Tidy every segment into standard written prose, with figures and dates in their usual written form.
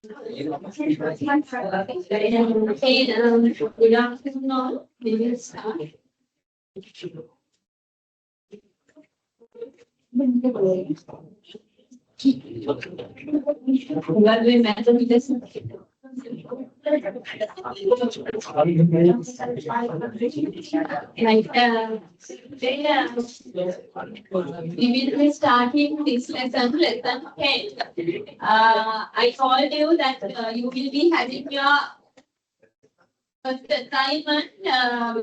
Good afternoon, all. We will start. What we matter with this? We will be starting this lesson 10. I told you that you will be having your first assignment,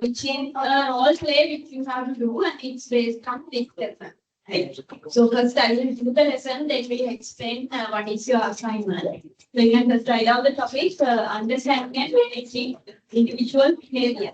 which is role play which you have to do, and it's based on this lesson. Right. So first I will do the lesson, then we explain what is your assignment. Then you can just write down the topic, understand and managing individual behavior.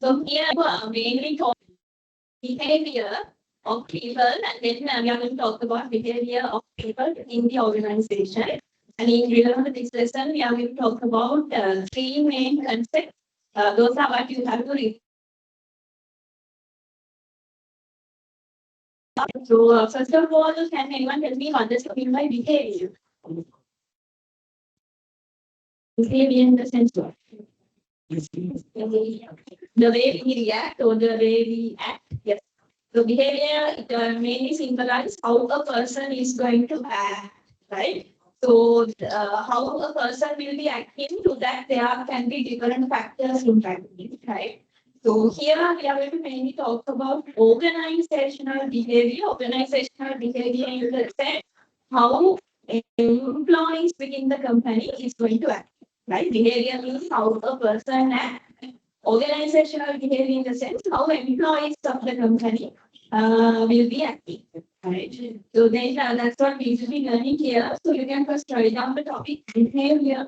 So here mainly talk behavior of people, and then we are going to talk about behavior of people in the organization. And in this lesson, we are going to talk about three main concepts. Those are what you have to read. So first of all, can anyone tell me what does it mean by behavior? Behavior in the sense of the way we react or the way we act. Yes. So behavior mainly symbolizes how a person is going to act, right? So how a person will be acting, to that there can be different factors impacting, right? So here we are going to mainly talk about organizational behavior. Organizational behavior in the sense how employees within the company is going to act, right? Behavior means how a person acts. Organizational behavior in the sense how employees of the company will be acting. Right. So then that's what we should be learning here. So you can first write down the topic behavior.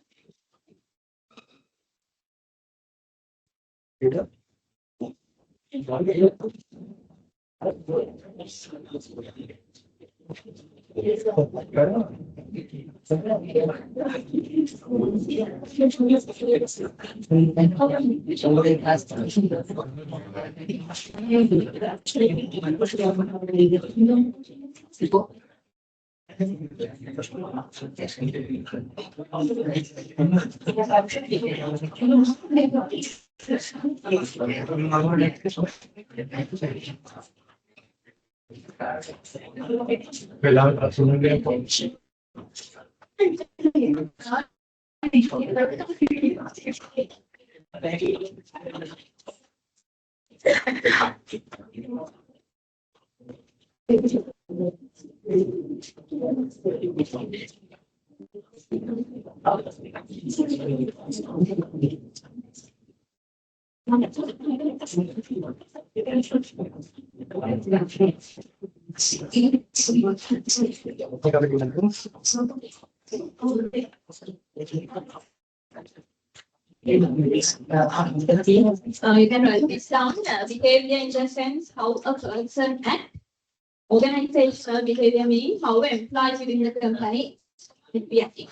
You can write this down. Behavior in the sense how a person acts. Organizational behavior means how employees within the company will be acting.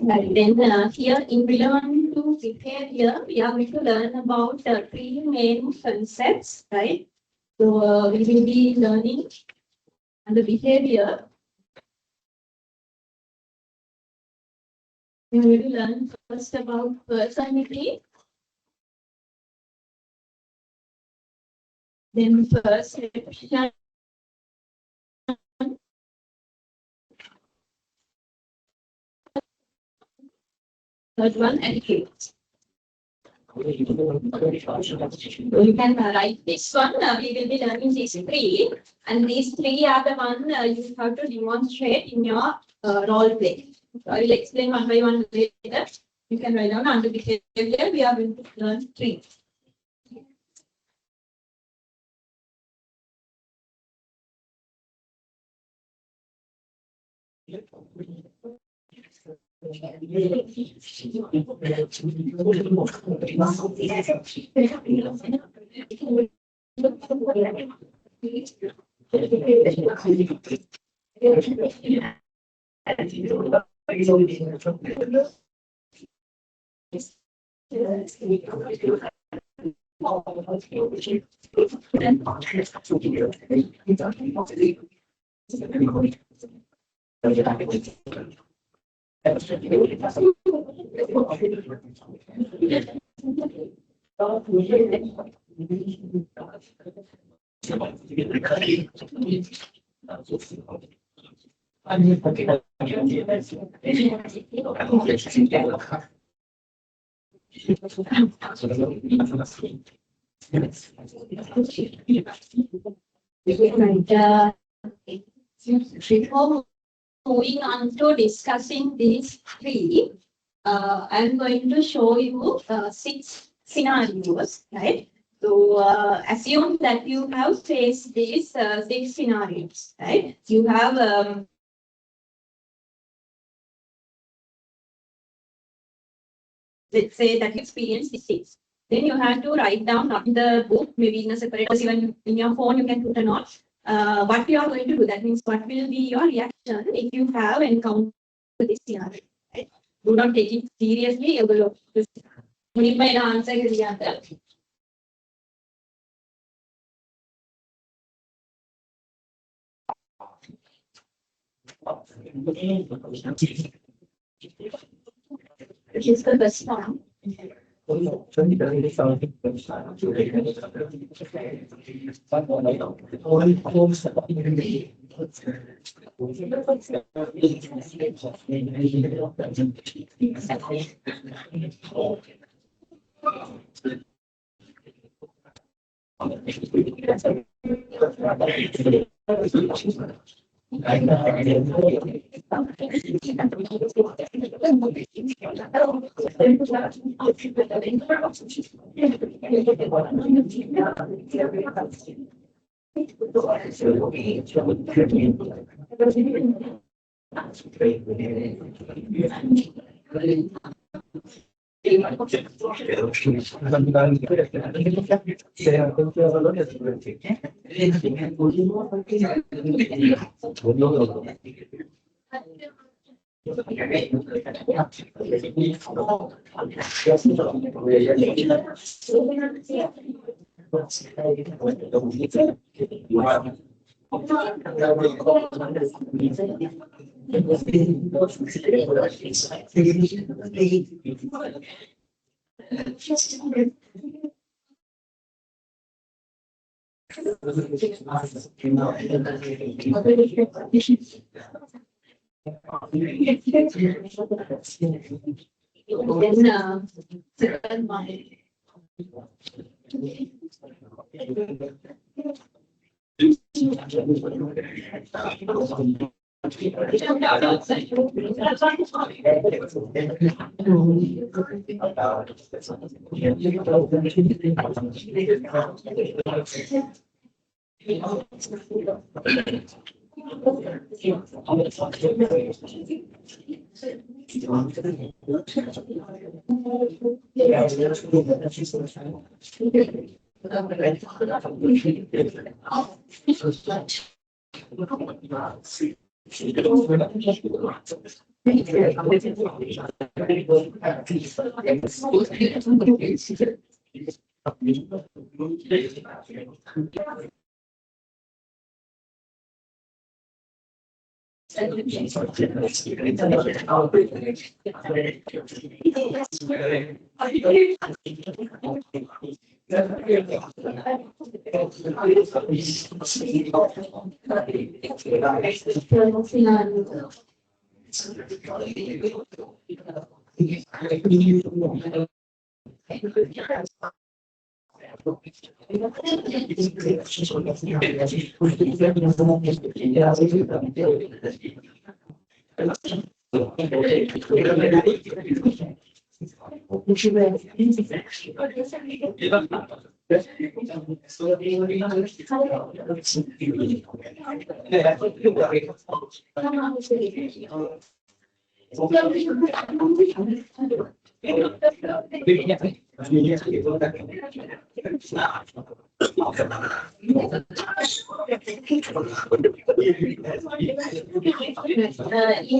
And then here in relevant to behavior, we are going to learn about three main concepts, right? So we will be learning under behavior. We will learn first about personality, then perception, third one attitude. You can write this one. We will be learning these three, and these three are the one you have to demonstrate in your role play. So I will explain one by one later. You can write down under behavior. We are going to learn three. Before moving on to discussing these three, I'm going to show you 6 scenarios, right? So assume that you have faced these 6 scenarios, right? You have let's say that you experience these 6. Then you have to write down, not in the book, maybe in a separate, even in your phone, you can put a note. What you are going to do, that means what will be your reaction if you have encountered this scenario, right? Do not take it seriously. You will just answer the other. Which is the best one. In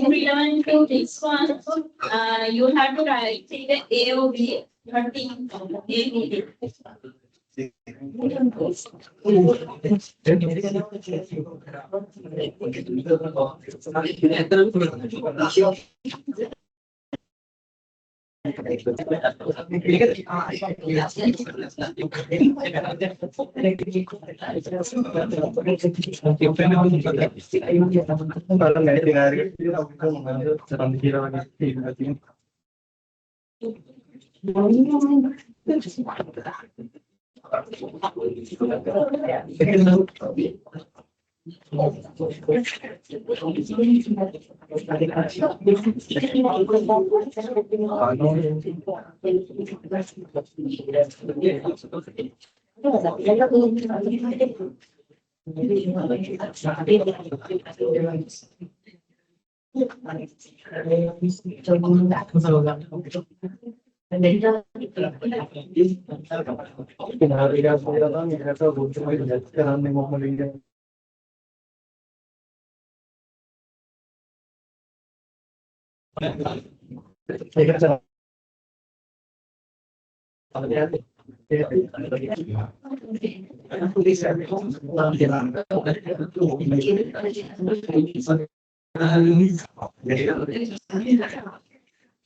relevant to this one, you have to write the A or B. You have to think A, B.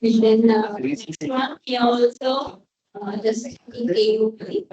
And then next one here also just in A or B.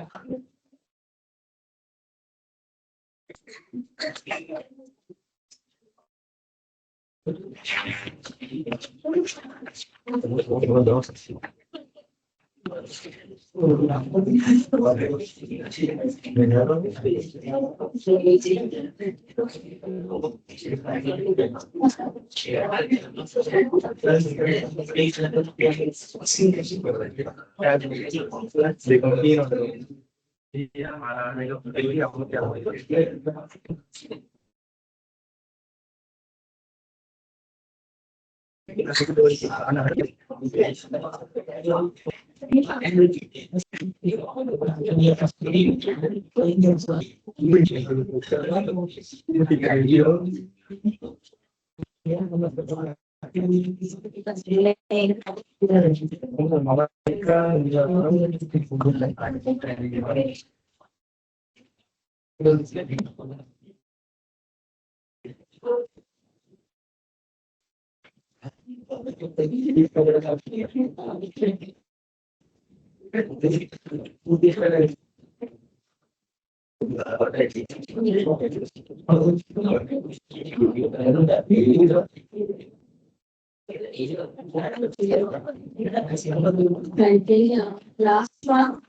Last one.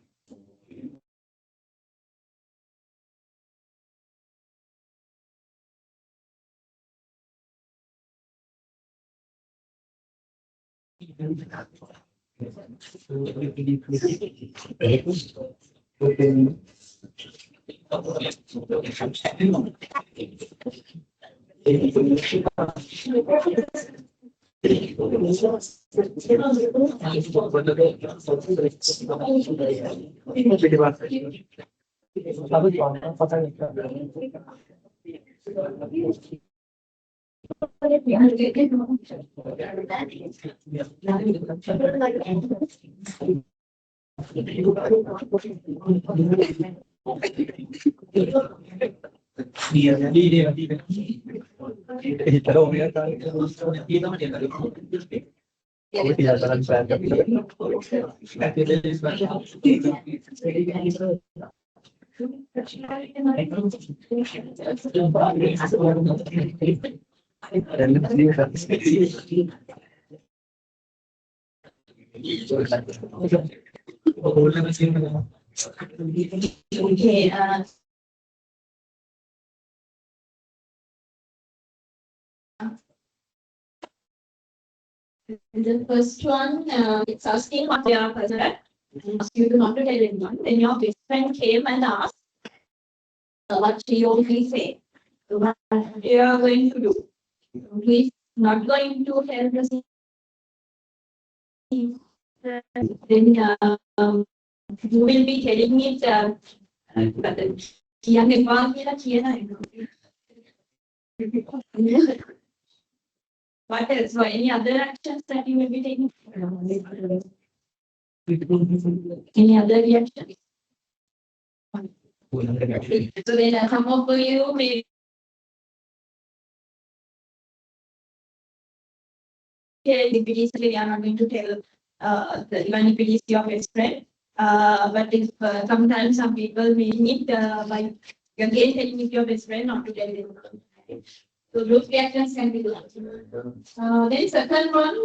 Okay, the first one, it's asking what they are personal. Ask you to not to tell anyone. Then your best friend came and asked what she only say. So what you are going to do? He's not going to help the scene. Then you will be telling it. What else? So any other actions that you will be taking? Any other reactions? So then some of you may we are not going to tell even if it is your best friend. But if sometimes some people may need by again telling it your best friend not to tell them. So those reactions can be done. Then second one,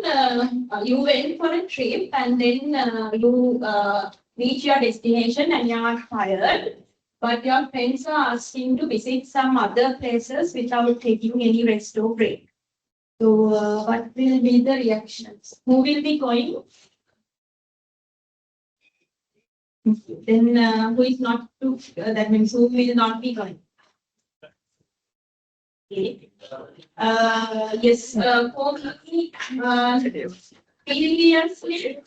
you went for a trip and then you reach your destination and you are tired, but your friends are asking to visit some other places without taking any rest or break. So what will be the reactions? Who will be going? Then who is not to? That means who will not be going? Okay. Yes, for me, seriously,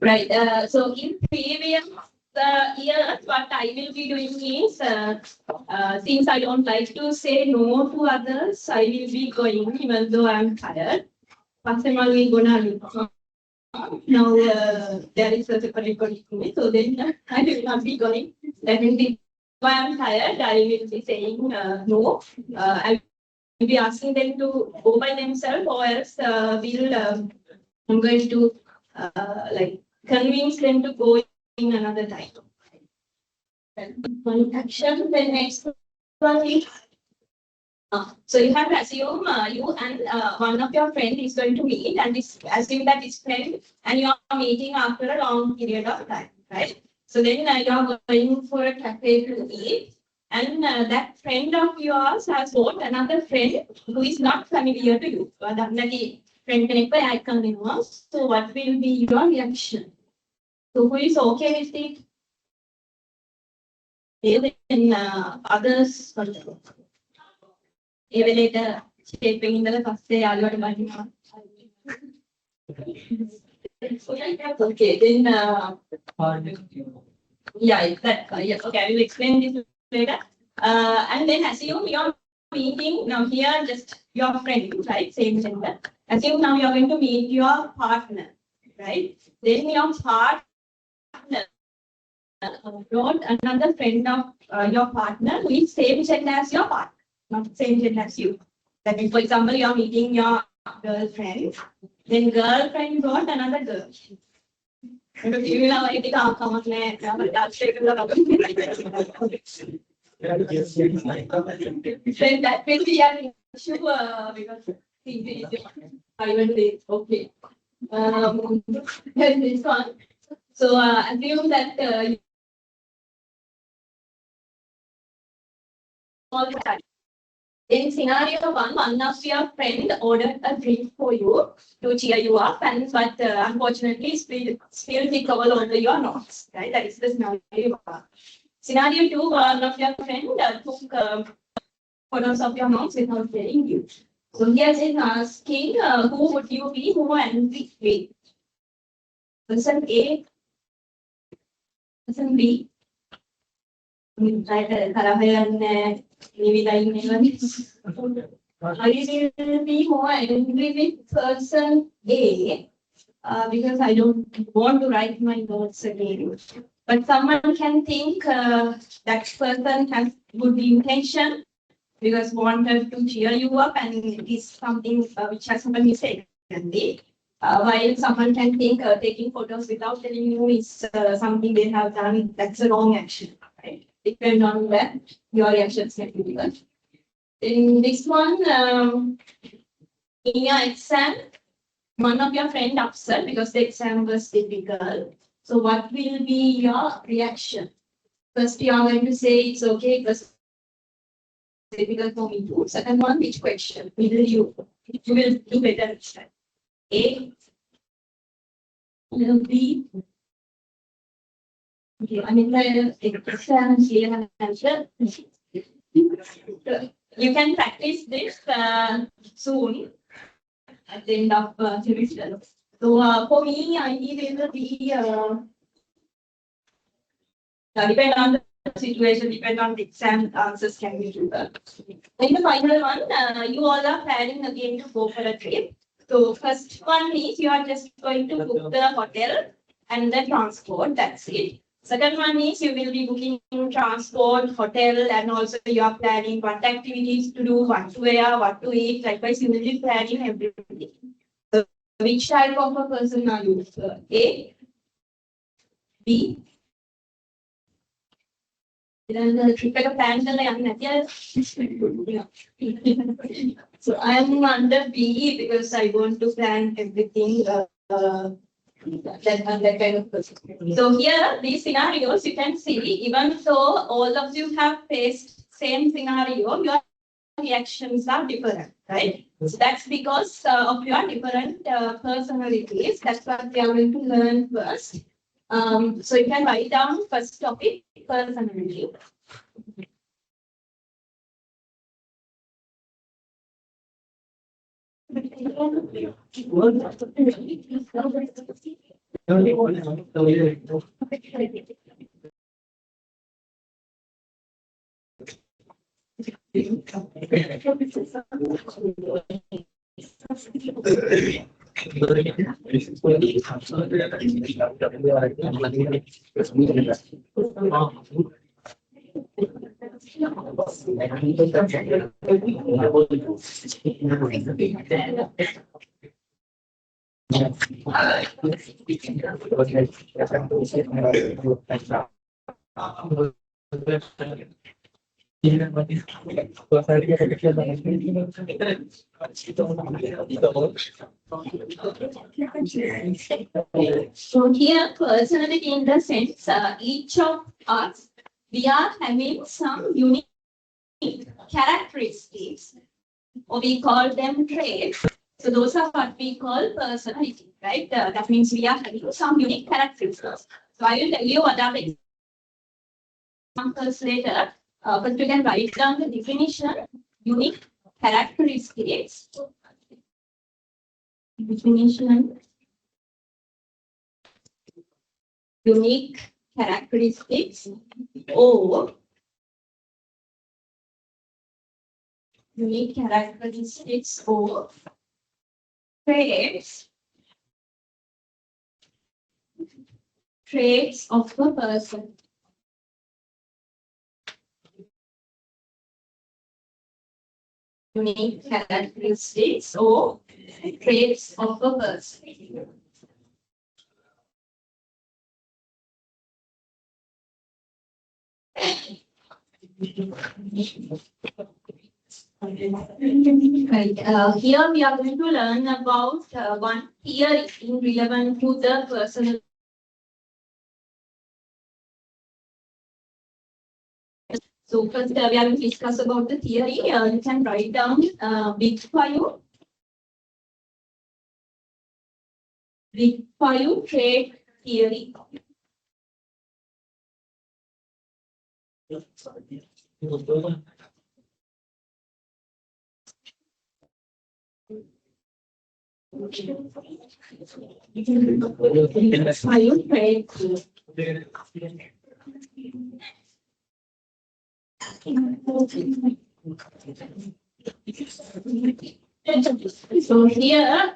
right. So in previous Here, what I will be doing is, since I don't like to say no to others, I will be going even though I'm tired. Personally, gonna now there is a separate colleague, so then I will not be going. Definitely, if I am tired, I will be saying no. I will be asking them to go by themselves, or else I'm going to like convince them to go in another time. One action, the next one is. So you have to assume you and one of your friend is going to meet, and assume that this friend and you are meeting after a long period of time, right? So then you are going for a cafe to eat, and that friend of yours has got another friend who is not familiar to you. Friend icon. So what will be your reaction? So who is okay with it? Then others. ඒ වෙලේට shape එකකින් ඉඳලා පස්සේ යාළුවට බනිනවා. Okay, then yeah, exactly. Yes, okay, I will explain this later. And then assume you're meeting now here just your friend, right? Same gender. Assume now you're going to meet your partner, right? Then your partner brought another friend of your partner who is same gender as your partner. Not same gender as you. That means, for example, you are meeting your girlfriend, then girlfriend brought another girl. Then that will be an issue because I will say, okay. Then this one. So assume that all the time. In scenario one of your friend ordered a drink for you to cheer you up, but unfortunately spilled the cover over your nose. Right, that is the scenario one. Scenario two, one of your friend took photos of your nose without telling you. So here is asking, who would you be? Who and with? Person A, person B. Maybe I will be more angry with person A because I don't want to write my notes again. But someone can think that person has good intention because wanted to cheer you up and it is something which has happened mistakenly. While someone can think taking photos without telling you is something they have done, that's a wrong action, right? Depend on where your reactions can be given. In this one, in your exam, one of your friend upset because the exam was difficult. So what will be your reaction? First, you are going to say it's okay, it was difficult for me too. Second one, which question will you will do better next time? A, will B. Okay, I mean, exam clear answer. You can practice this soon at the end of semester. So for me, I will be depend on the situation, depend on the exam answers can be given. In the final one, you all are planning again to go for a trip. So first one is you are just going to book the hotel and the transport. That's it. Second one is you will be booking transport, hotel, and also you are planning what activities to do, what to wear, what to eat. Likewise, you will be planning everything. So which type of a person are you? A, B. Then the trip plan So I am under B because I want to plan everything. That kind of person. So here, these scenarios you can see, even though all of you have faced same scenario, your reactions are different, right? So that's because of your different personalities. That's what we are going to learn first. So you can write down first topic, personality. So here, personality in the sense, each of us, we are having some unique characteristics, or we call them traits. So those are what we call personality, right? That means we are having some unique characteristics. So I will tell you what are the examples later, but you can write down the definition, unique characteristics. Definition, unique characteristics, or unique characteristics or traits of a person. Unique characteristics or traits of a person. Right. Here we are going to learn about one theory in relevant to the personal. So first we are going to discuss about the theory. You can write down big five trait theory. Five traits. So here,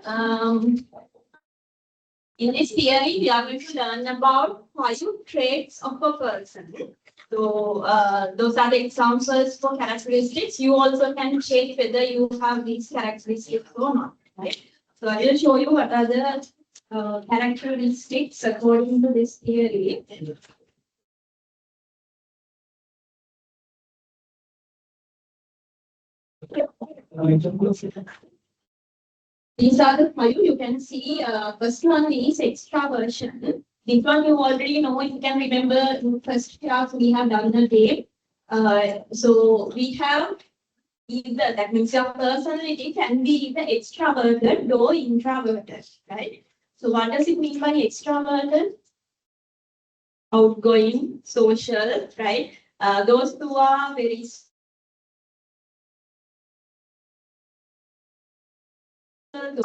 in this theory, we are going to learn about five traits of a person. So those are the examples for characteristics. You also can check whether you have these characteristics or not. Right? So I will show you what are the characteristics according to this theory. These are the five you can see. First one is extraversion. This one you already know. If you can remember, in first class we have done the day. So we have either, that means your personality can be either extraverted or introverted, right? So what does it mean by extraverted? Outgoing, social, right? Those who are very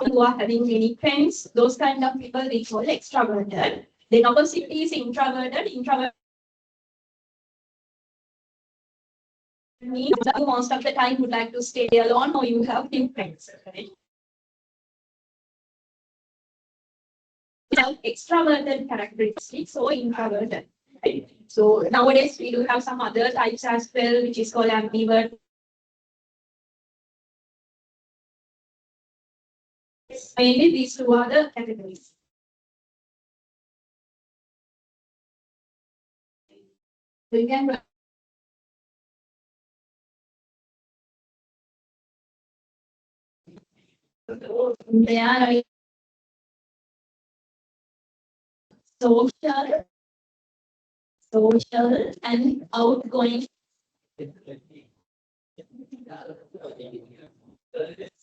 who are having many friends, those kind of people we call extraverted. Then opposite is introverted. Introverted means you most of the time would like to stay alone or you have few friends, right? Extraverted characteristics or introverted. Right? So nowadays we do have some other types as well, which is called ambivert. Mainly these two are the categories. So you can they are social, and outgoing.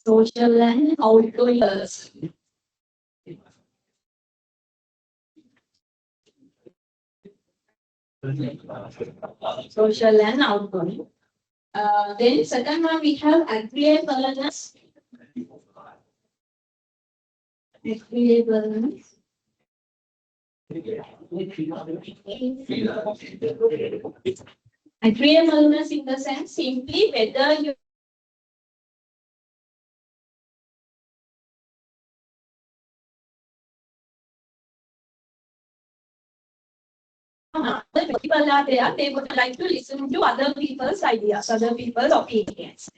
Social and outgoing. Social and outgoing. Then second one we have agreeableness. Agreeableness. Agreeableness in the sense simply whether you people are there, they would like to listen to other people's ideas, other people's opinions.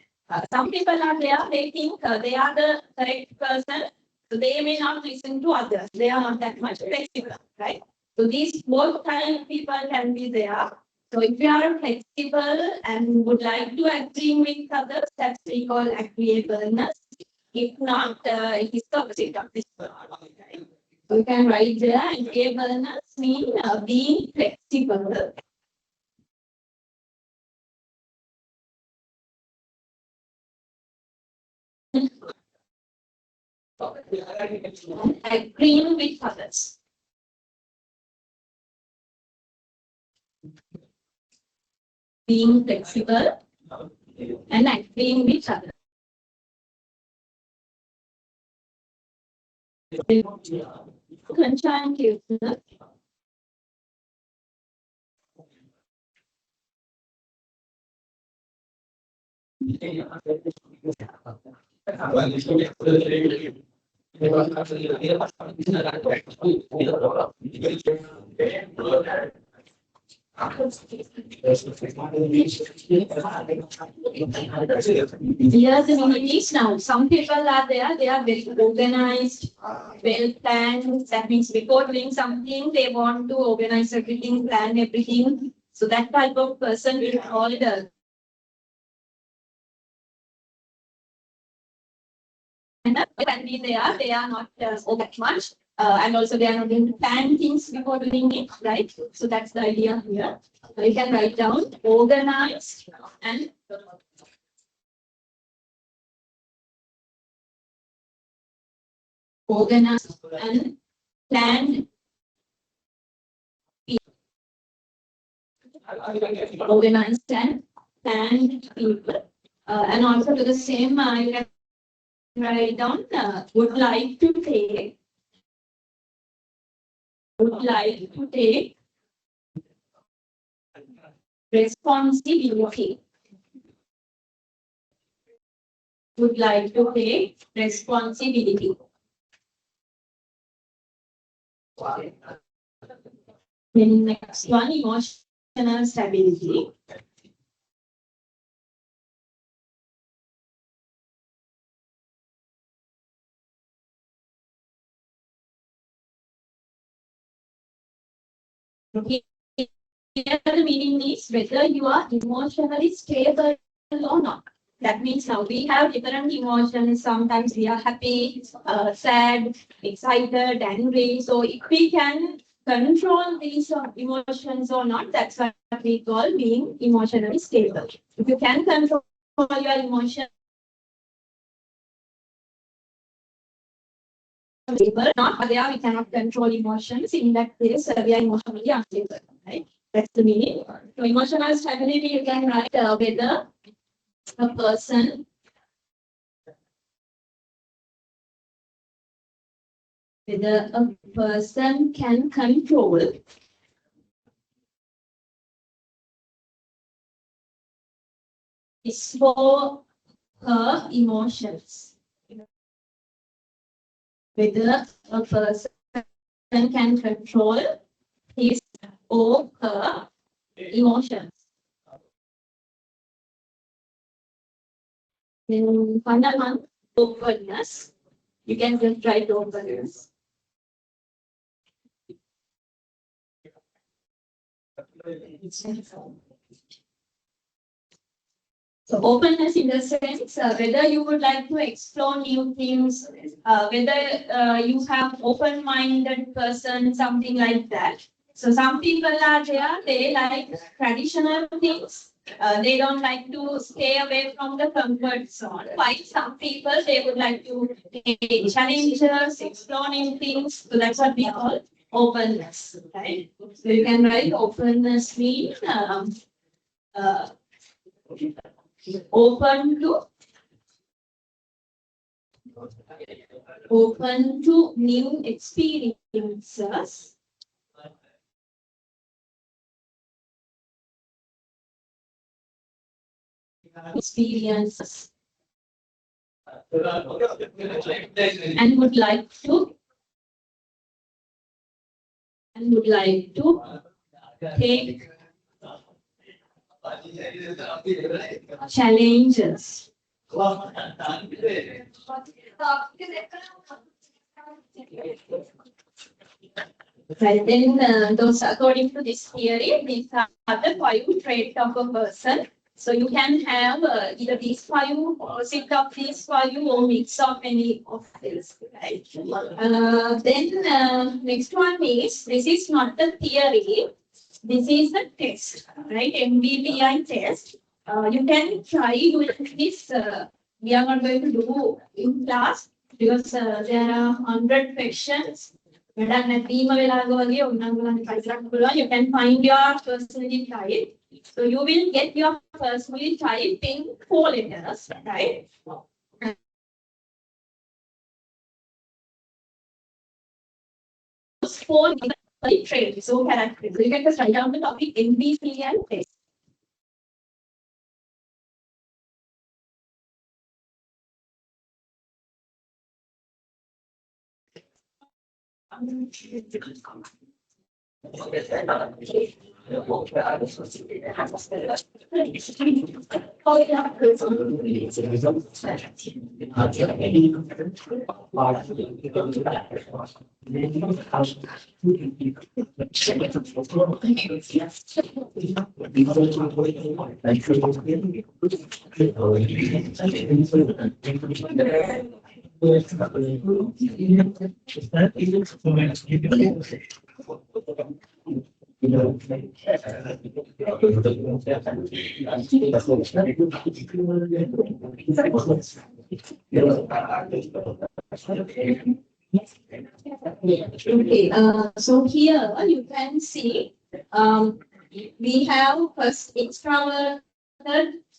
Some people are there, they think they are the correct person, so they may not listen to others. They are not that much flexible, right? So these both kind of people can be there. So if you are flexible and would like to agree with others, that's we call agreeableness. If not, it is the opposite of this one, right? So you can write there, agreeableness means being flexible. Agreeing with others. Being flexible and agreeing with others. Conjunct user. Here the meaning is now. Some people are there, they are very organized, well planned. That means before doing something, they want to organize everything, plan everything. So that type of person is called can be there, they are not that much. And also they are not going to plan things before doing it, right? So that's the idea here. You can write down organized and organized and planned. Organized and planned people. And also to the same, you can write down would like to take responsibility. Would like to take responsibility. Then next one, emotional stability. Here the meaning is whether you are emotionally stable or not. That means now we have different emotions. Sometimes we are happy, sad, excited, angry. So if we can control these emotions or not, that's what we call being emotionally stable. If you can control your emotions, stable, not there, we cannot control emotions. In that case, we are emotionally unstable, right? That's the meaning. So emotional stability, you can write whether a person can control his or her emotions. Whether a person can control his or her emotions. Then final one, openness. You can just write openness. So openness in the sense whether you would like to explore new things, whether you have open-minded person, something like that. So some people are there, they like traditional things. They don't like to stay away from the comfort zone. While some people, they would like to take challenges, explore new things. So that's what we call openness, right? So you can write openness means open to new experiences experiences and would like to take challenges. Right, then those according to this theory, these are the 5 traits of a person. So you can have either these 5, opposite of these 5, or mix of any of these. Right. Then next one is, this is not the theory. This is the test, right? MBTI test. You can try doing this. We are not going to do in class because there are 100 questions. You can find your personality type. So you will get your personality type in 4 letters, right? 4 traits, so characters. So you can just write down the topic MBTI test. Okay, so here you can see we have first extroverted,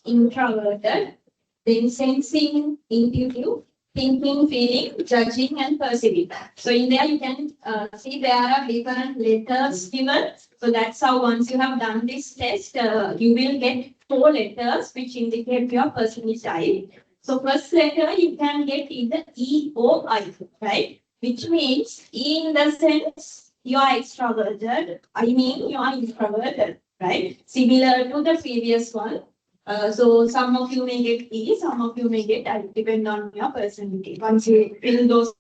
introverted, then sensing, intuitive, thinking, feeling, judging, and perceiving. So in there you can see there are different letters given. So that's how once you have done this test, you will get 4 letters which indicate your personality type. So first letter you can get either E or I, right? Which means E in the sense you are extroverted, I mean you are introverted, right? Similar to the previous one. So some of you may get E, some of you may get I, depend on your personality. Once you fill those,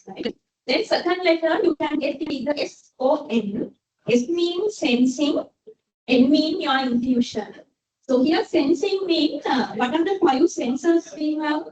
right? Then second letter you can get either S or N. S means sensing, N means your intuition. So here sensing means what are the 5 senses we have?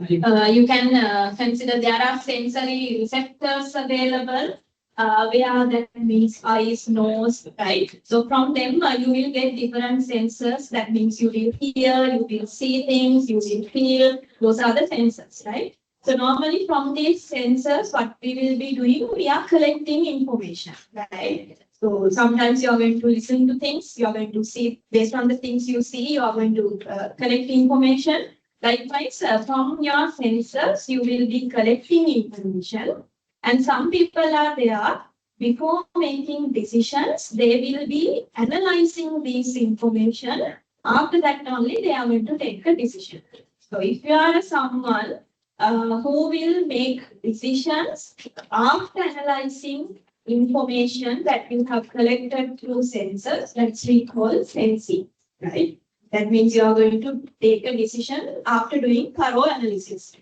You can consider there are sensory receptors available, where that means eyes, nose, right? So from them you will get different senses. That means you will hear, you will see things, you will feel. Those are the senses, right? So normally from these senses, what we will be doing, we are collecting information, right? So sometimes you are going to listen to things, you are going to see, based on the things you see, you are going to collect information. Likewise, from your senses, you will be collecting information. And some people are there, before making decisions, they will be analyzing this information. After that only, they are going to take a decision. So if you are someone who will make decisions after analyzing information that you have collected through senses, that's we call sensing, right? That means you are going to take a decision after doing thorough analysis.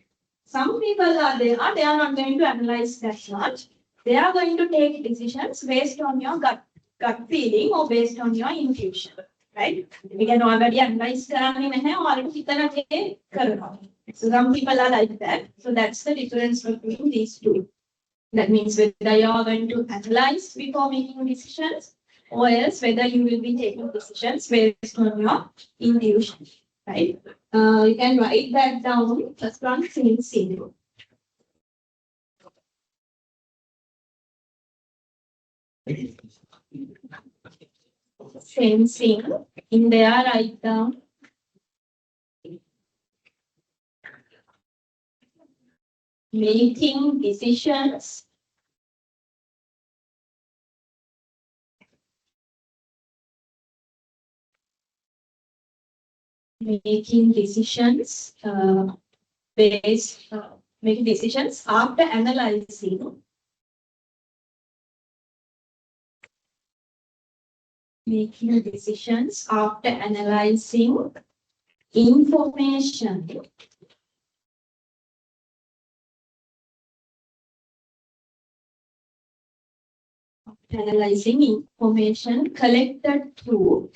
Some people are there, they are not going to analyze that much. They are going to take decisions based on your gut feeling or based on your intuition, right? We can already analyze already. So some people are like that. So that's the difference between these two. That means whether you are going to analyze before making decisions, or else whether you will be taking decisions based on your intuition, right? You can write that down. First one, sensing. Sensing. In there, write down. Making decisions making decisions making decisions after analyzing information collected through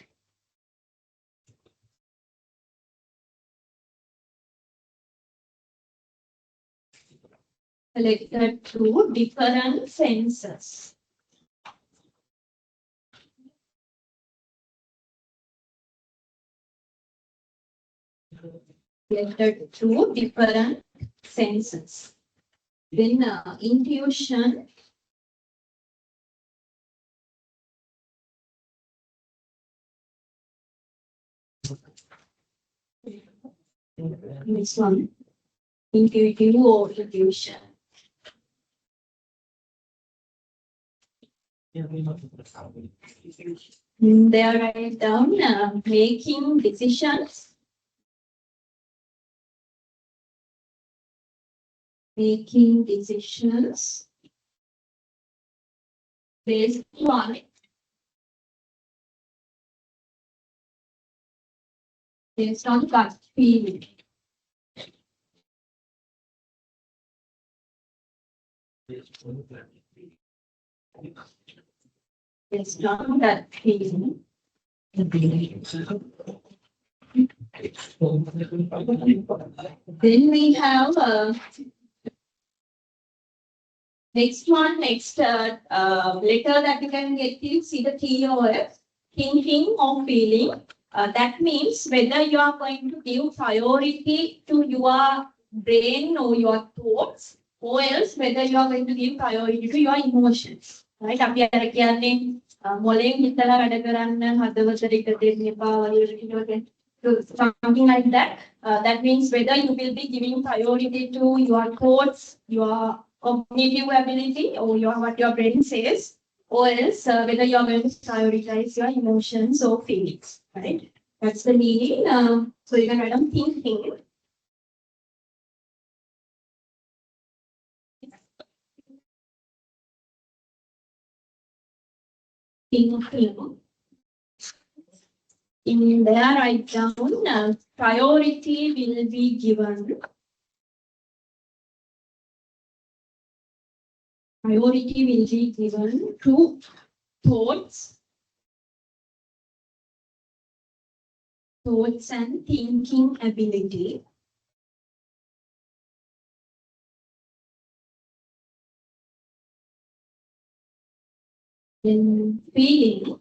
different senses. Collected through different senses. Then intuition, this one, intuitive or intuition. They are write down making decisions. Making decisions based on gut feeling. Based on gut feeling. Then we have next letter that you can get is see the TOF, thinking or feeling. That means whether you are going to give priority to your brain or your thoughts, or else whether you are going to give priority to your emotions. Right? අපි අර කියන්නේ මොලෙන් හිතලා වැඩ කරන්න හදවතට එක දෙන්න එපා වගේ so something like that. That means whether you will be giving priority to your thoughts, your cognitive ability, or what your brain says, or else whether you are going to prioritize your emotions or feelings. Right? That's the meaning. So you can write down thinking. In there, write down priority will be given. Priority will be given to thoughts and thinking ability. Then feeling.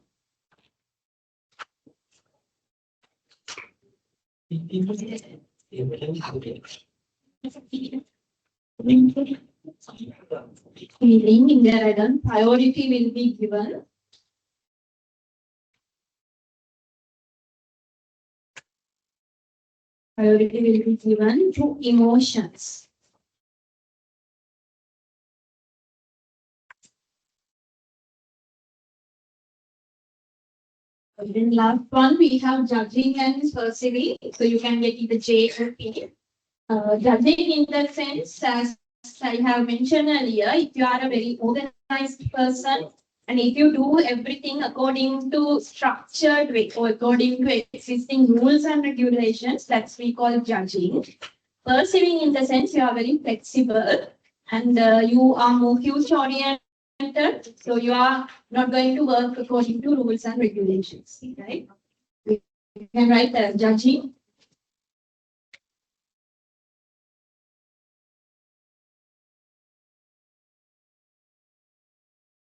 Feeling in there I done priority will be given. Priority will be given to emotions. And then last one we have judging and perceiving. So you can get either J or P. Judging in the sense, as I have mentioned earlier, if you are a very organized person and if you do everything according to structured way or according to existing rules and regulations, that's we call judging. Perceiving in the sense you are very flexible and you are more future oriented, so you are not going to work according to rules and regulations. Right? You can write judging.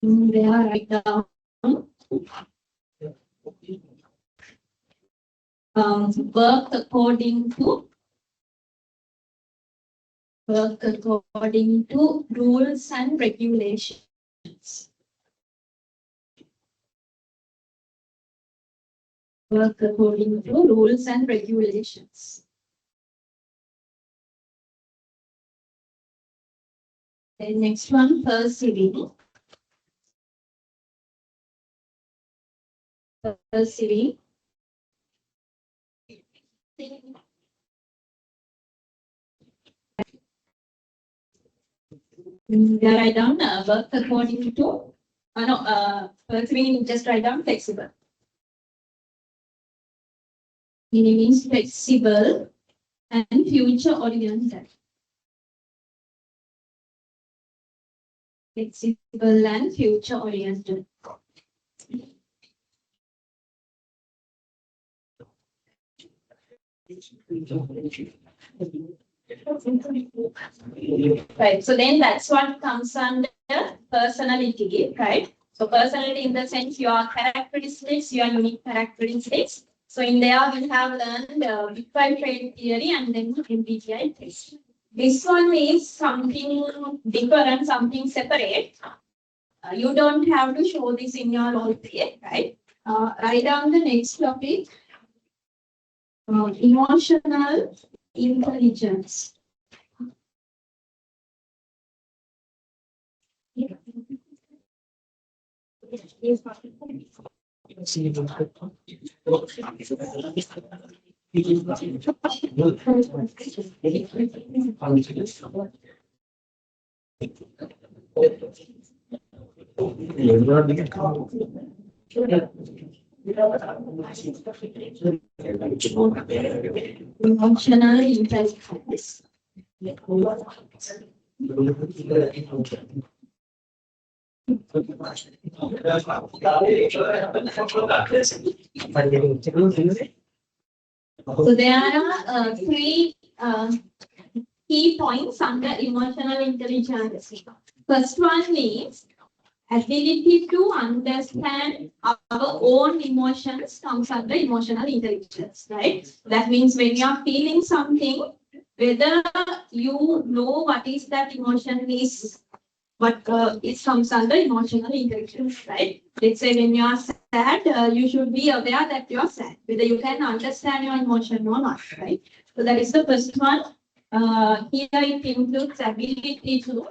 They are write down work according to rules and regulations. Work according to rules and regulations. The next one, perceiving. Write down work according to, first we just write down flexible. Meaning means flexible and future oriented. Flexible and future oriented. Right. So then that's what comes under personality, right? So personality in the sense your characteristics, your unique characteristics. So in there we have learned Big Five trait theory and then MBTI test. This one is something different, something separate. You don't have to show this in your role play, right? Write down the next topic. Emotional intelligence. Emotional intelligence. So there are three key points under emotional intelligence. First one is ability to understand our own emotions comes under emotional intelligence, right? That means when you are feeling something, whether you know what is that emotion is, but it comes under emotional intelligence, right? Let's say when you are sad, you should be aware that you are sad, whether you can understand your emotion or not, right? So that is the first one. Here it includes ability to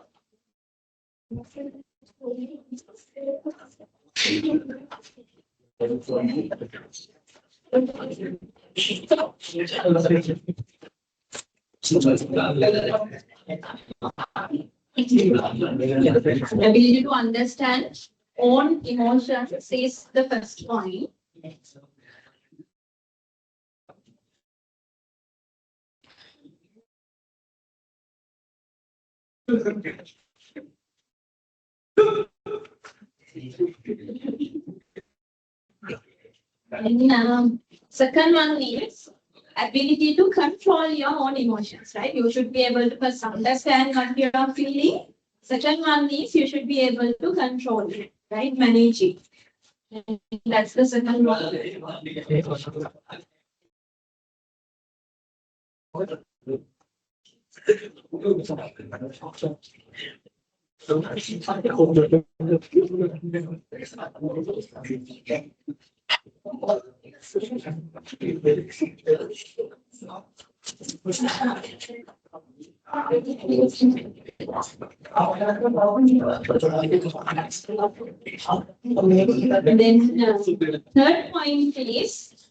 ability to understand own emotions is the first point. And second one is ability to control your own emotions, right? You should be able to first understand what you are feeling. Second one is you should be able to control it, right? Manage it. That's the second one. Then third point is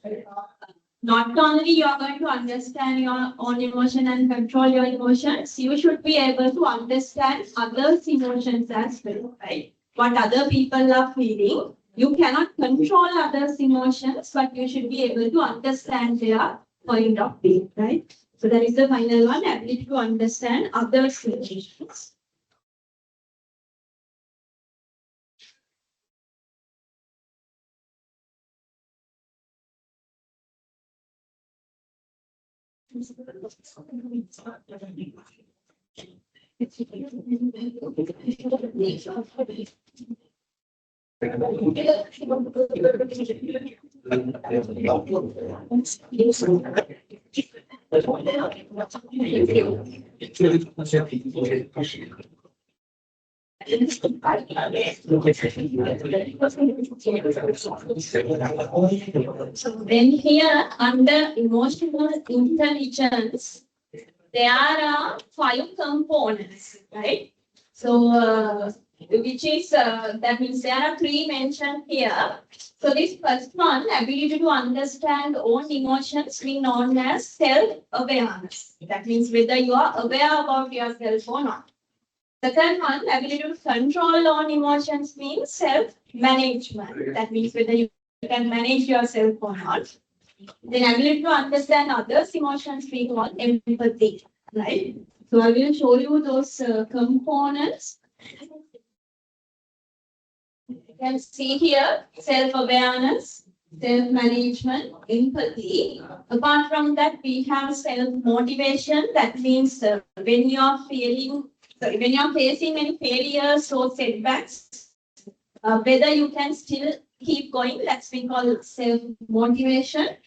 not only you are going to understand your own emotion and control your emotions, you should be able to understand others' emotions as well, right? What other people are feeling. You cannot control others' emotions, but you should be able to understand their point of view, right? So that is the final one, ability to understand others' emotions. Then here under emotional intelligence, there are 5 components, right? So which is that means there are three mentioned here. So this first one, ability to understand own emotions, being known as self-awareness. That means whether you are aware about yourself or not. Second one, ability to control own emotions means self-management. That means whether you can manage yourself or not. Then ability to understand others' emotions being called empathy, right? So I will show you those components. You can see here self-awareness, self-management, empathy. Apart from that, we have self-motivation. That means when you are facing any failures or setbacks, whether you can still keep going, that's been called self-motivation.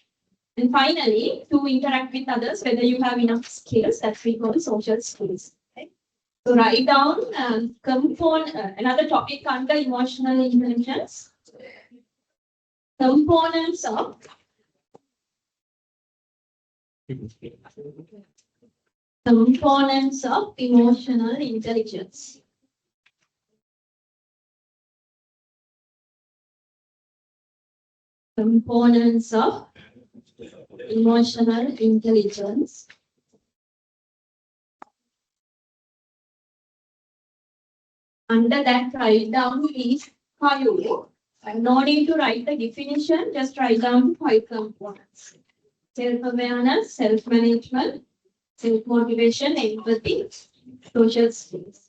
And finally, to interact with others, whether you have enough skills, that's we call social skills. Okay? So write down another topic under emotional intelligence. Components of emotional intelligence. Components of emotional intelligence. Under that, write down these 5. No need to write the definition, just write down 5 components. Self-awareness, self-management, self-motivation, empathy, social skills.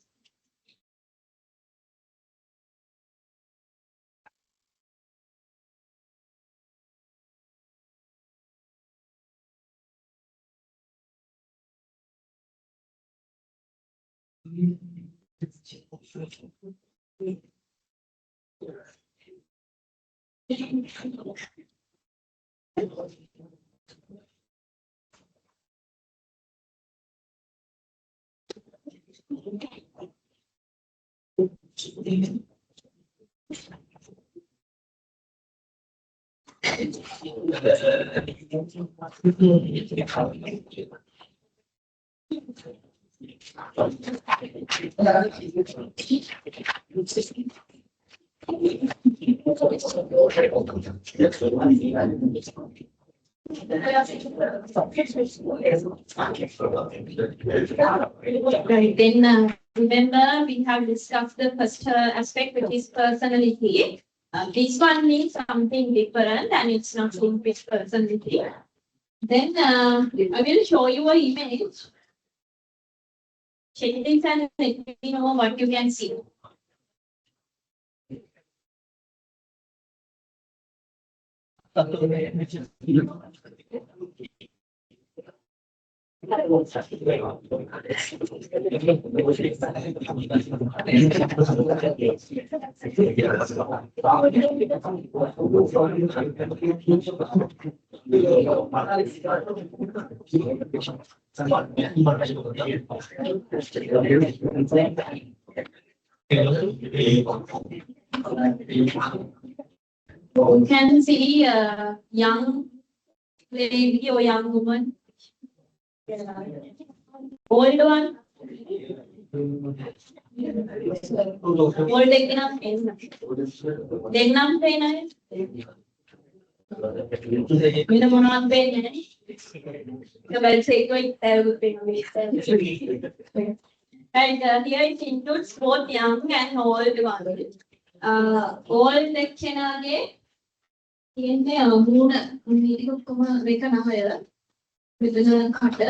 Right, then remember we have discussed the first aspect, which is personality. This one means something different and it's not linked with personality. Then I will show you an image. Check this and let me know what you can see. You can see a young lady or young woman. Old one. Old enough. Degnam pain. Mina monan pain. The bell say going terrible pain. And here it includes both young and old ones. Old lecture කියන්නේ මූණ මේක ඔක්කොම මේක නහය මෙතන කට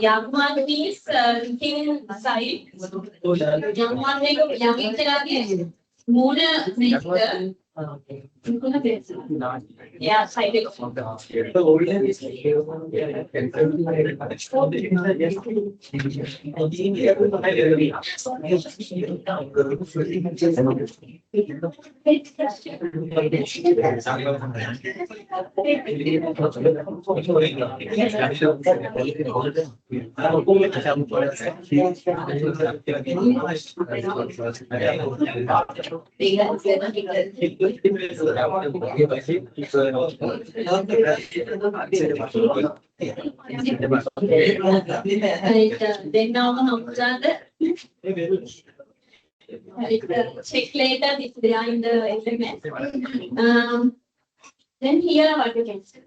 young one is looking inside. Young one make young ඉතරගේ මූණ මේක Yeah, side effect. Right, then now check later if they are in the element. Then here what you can say.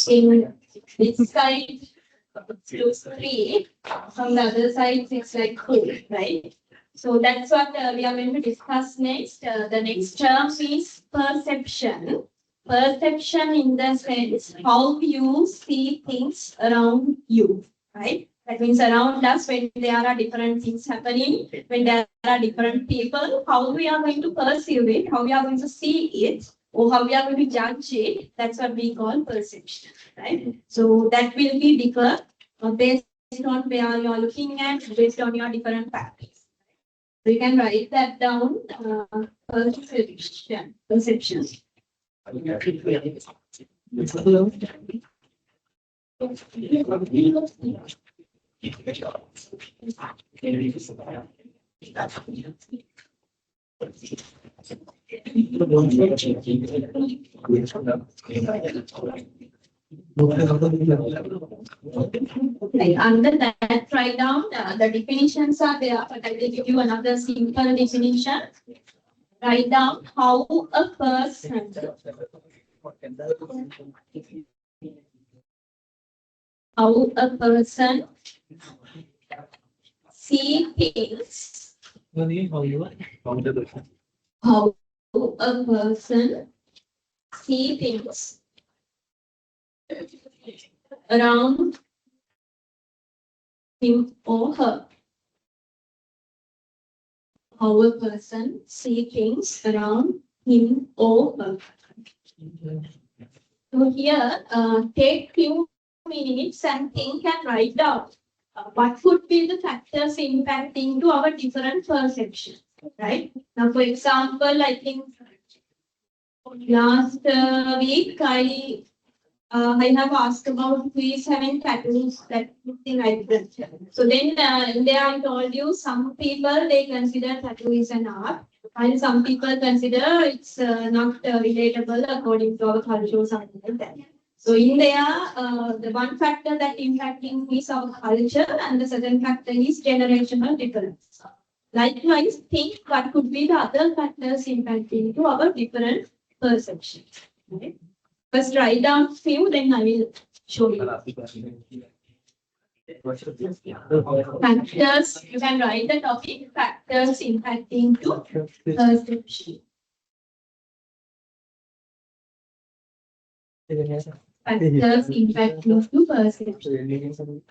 In this side looks 3, from the other side it's like 4, right? So that's what we are going to discuss next. The next term is perception. Perception in the sense how you see things around you, right? That means around us when there are different things happening, when there are different people, how we are going to perceive it, how we are going to see it, or how we are going to judge it. That's what we call perception, right? So that will be different based on where you are looking at, based on your different factors. So you can write that down. Perception. Perception. Like under that, write down the definitions are there, but I will give you another simple definition. Write down how a person see things. How a person see things around him or her. How a person see things around him or her. So here, take few minutes and think and write down what could be the factors impacting to our different perceptions, right? Now, for example, I think last week I have asked about who is having tattoos, that thing like that. So then there I told you some people they consider tattoo is an art, and some people consider it's not relatable according to our culture or something like that. So in there, the one factor that impacting is our culture, and the second factor is generational difference. Likewise, think what could be the other factors impacting to our different perceptions. Okay? First, write down few, then I will show you. Factors, you can write the topic, factors impacting to perception. Factors impacting to perception.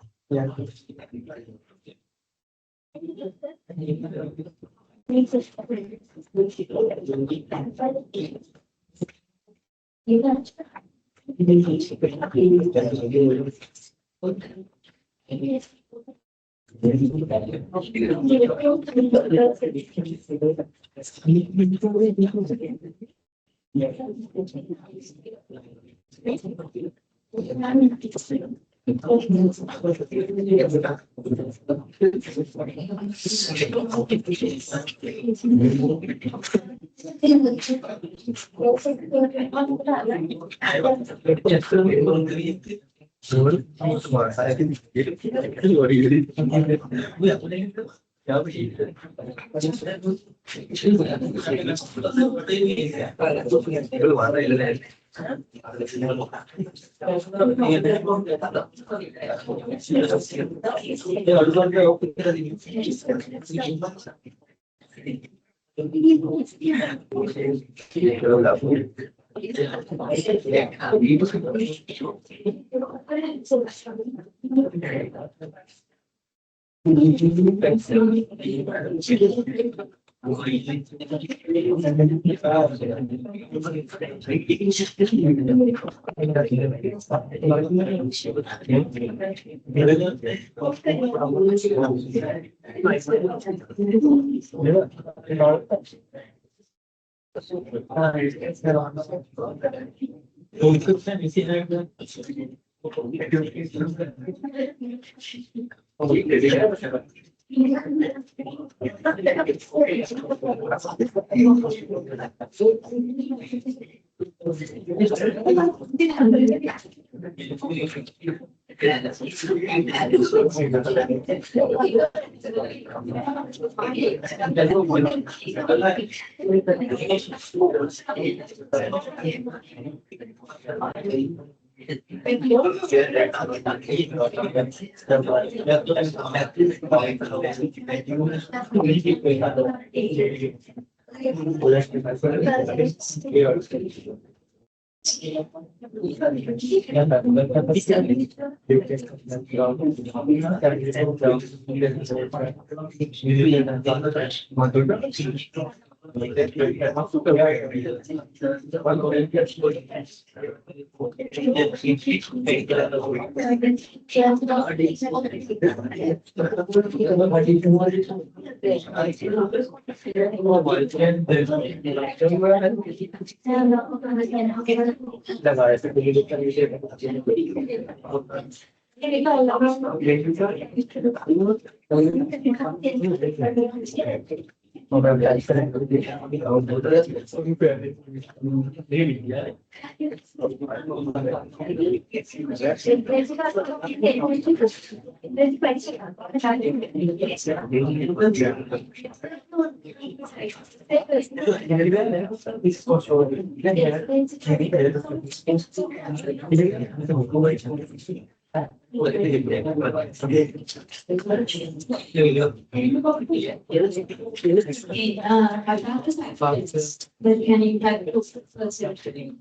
That can impact perception.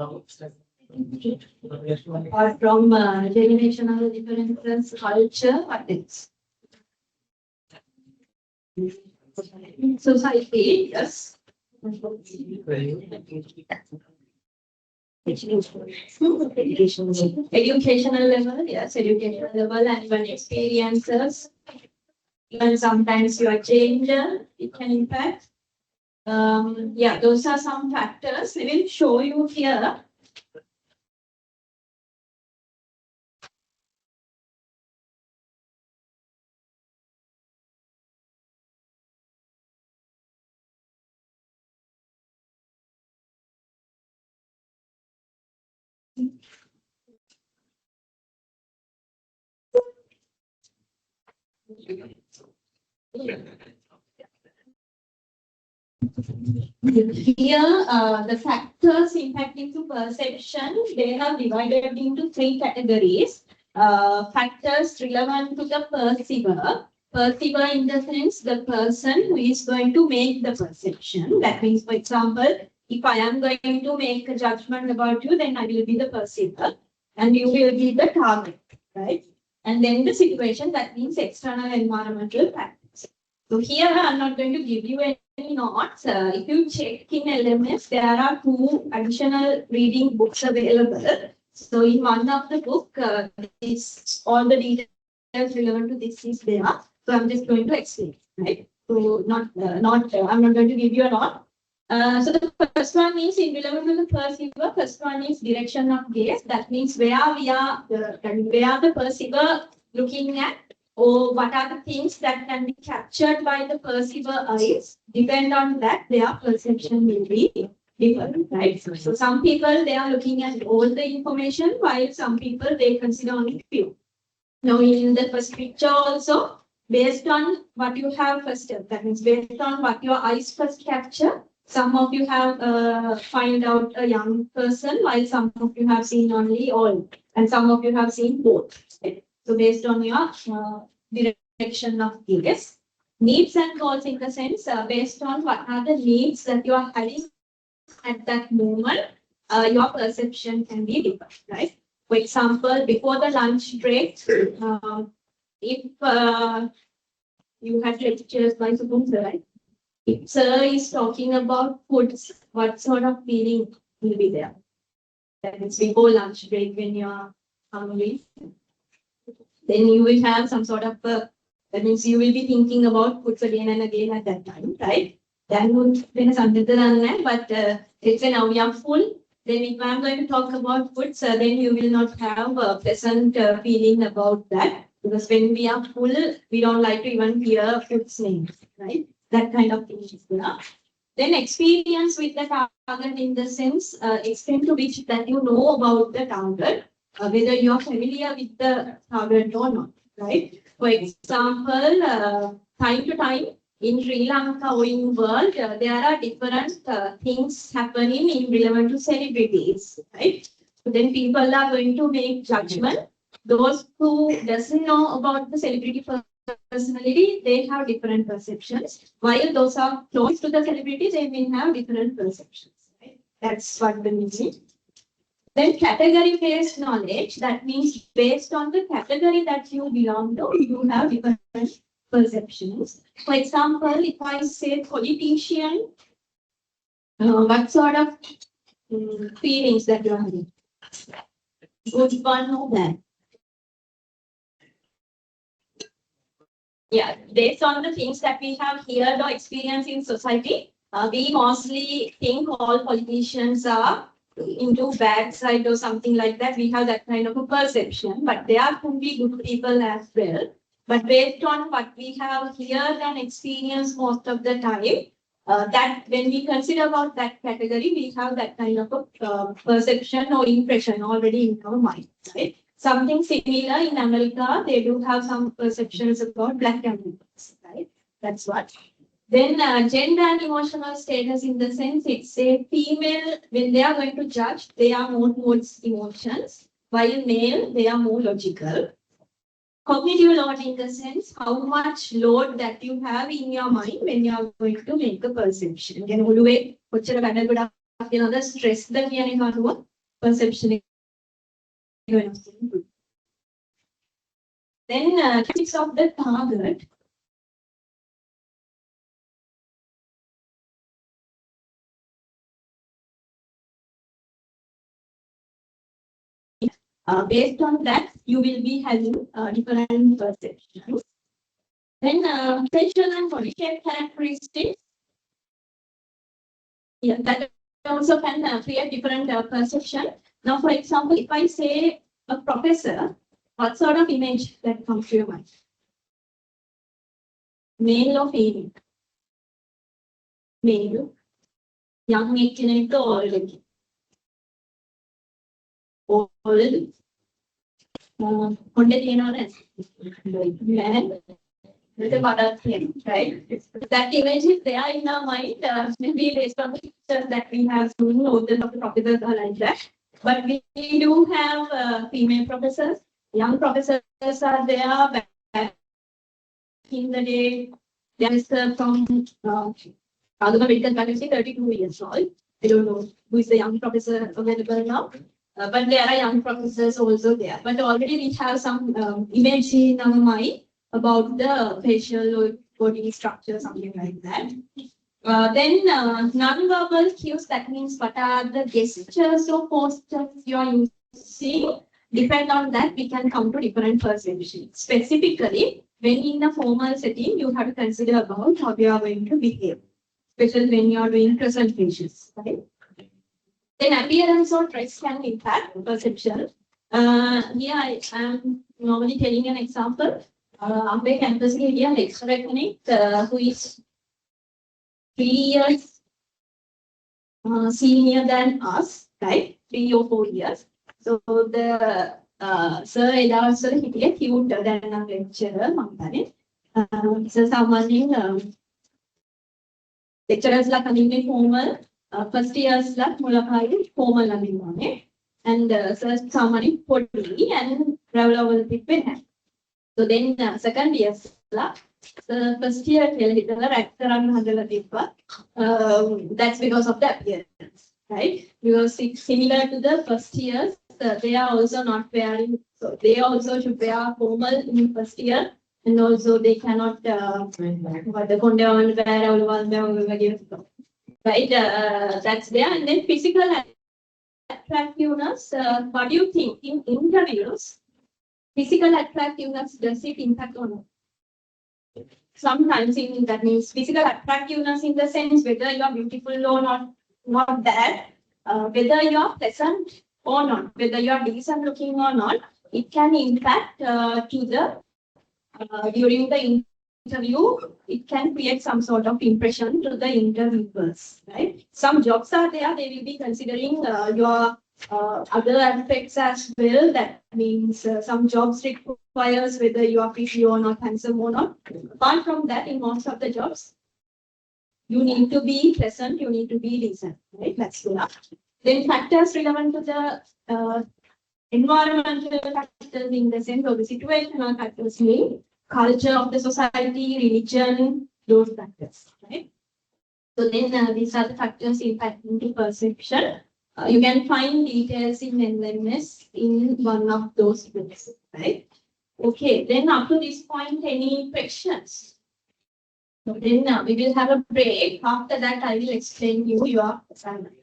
Apart from generational differences, culture, ethics. Society, yes. Educational level, yes, educational level and even experiences. Even sometimes your gender, it can impact. Yeah, those are some factors. We will show you here. Here, the factors impacting to perception, they have divided into three categories. Factors relevant to the perceiver. Perceiver in the sense the person who is going to make the perception. That means, for example, if I am going to make a judgment about you, then I will be the perceiver and you will be the target, right? And then the situation, that means external environmental factors. So here I'm not going to give you any notes. If you check in LMS, there are 2 additional reading books available. So in one of the book, all the details relevant to this is there. So I'm just going to explain, right? So I'm not going to give you a note. So the first one is in relevant to the perceiver. First one is direction of gaze. That means where the perceiver looking at, or what are the things that can be captured by the perceiver eyes. Depend on that, their perception will be different, right? So some people, they are looking at all the information, while some people, they consider only few. Now in the first picture also, based on what you have first, that means based on what your eyes first capture, some of you have find out a young person, while some of you have seen only old, and some of you have seen both. Right? So based on your direction of gaze, needs and goals in the sense, based on what are the needs that you are having at that moment, your perception can be different, right? For example, before the lunch break, if you had lectures by Supun sir, right? If sir is talking about foods, what sort of feeling will be there? That is before lunch break when you are hungry. Then you will have some sort of that means you will be thinking about foods again and again at that time, right? Then when something but let's say now we are full. Then if I'm going to talk about foods, then you will not have a pleasant feeling about that. Because when we are full, we don't like to even hear food's names, right? That kind of thing is there. Then experience with the target in the sense, extent to which that you know about the target, whether you are familiar with the target or not, right? For example, time to time in Sri Lanka or in world, there are different things happening in relevant to celebrities, right? So then people are going to make judgment. Those who doesn't know about the celebrity personality, they have different perceptions. While those are close to the celebrity, they may have different perceptions. Right? That's what the meaning. Then category-based knowledge, that means based on the category that you belong to, you have different perceptions. For example, if I say politician, what sort of feelings that you are having? Good one or bad? Yeah, based on the things that we have heard or experienced in society, we mostly think all politicians are into bad side or something like that. We have that kind of a perception, but there could be good people as well. But based on what we have heard and experienced most of the time, that when we consider about that category, we have that kind of a perception or impression already in our mind, right? Something similar in America, they do have some perceptions about black Americans, right? That's what. Then gender and emotional status in the sense it's a female, when they are going to judge, they are more towards emotions, while male, they are more logical. Cognitive load in the sense how much load that you have in your mind when you are going to make a perception. Then always, the stress that you are perception. Then characteristics of the target. Based on that, you will be having different perceptions. Then facial and body shape characteristics. Yeah, that also can create different perception. Now, for example, if I say a professor, what sort of image that comes to your mind? Male or female? Male. Young age or old? Old. Right? That image is there in our mind, maybe based on the pictures that we have seen, older of the professors are like that. But we do have female professors, young professors are there. Back in the day, there is from Colombo medical faculty, 32 years old. I don't know who is the young professor available now. But there are young professors also there. But already we have some image in our mind about the facial or body structure, something like that. Then non-verbal cues, that means what are the gestures or postures you are using. Depend on that, we can come to different perceptions. Specifically, when in a formal setting, you have to consider about how you are going to behave, especially when you are doing presentations, right? Then appearance or dress can impact perception. Here I am normally telling an example. Ambe campus area lecturer who is 3 years senior than us, right? 3 or 4 years. So the sir also he cute than a lecturer. So someone lecturers like coming formal. First years like mulakayi formal amine and someone potty and travel over the pen. So then second years la first year that's because of the appearance, right? Because it's similar to the first years, they are also not wearing, so they also should wear formal in first year. and also they cannot right, that's there. And then physical attractiveness, what do you think in interviews, physical attractiveness, does it impact or not? Sometimes that means physical attractiveness in the sense whether you are beautiful or not that, whether you are pleasant or not, whether you are decent looking or not, it can impact to the during the interview, it can create some sort of impression to the interviewers, right? Some jobs are there, they will be considering your other aspects as well. That means some jobs requires whether you are pretty or not, handsome or not. Apart from that, in most of the jobs, you need to be pleasant, you need to be decent, right? That's enough. Then factors relevant to the environmental factors in the sense of the situational factors mean culture of the society, religion, those factors, right? So then these are the factors impacting the perception. You can find details in NMS in one of those books, right? Okay, then up to this point, any questions? So then we will have a break. After that, I will explain you your assignment.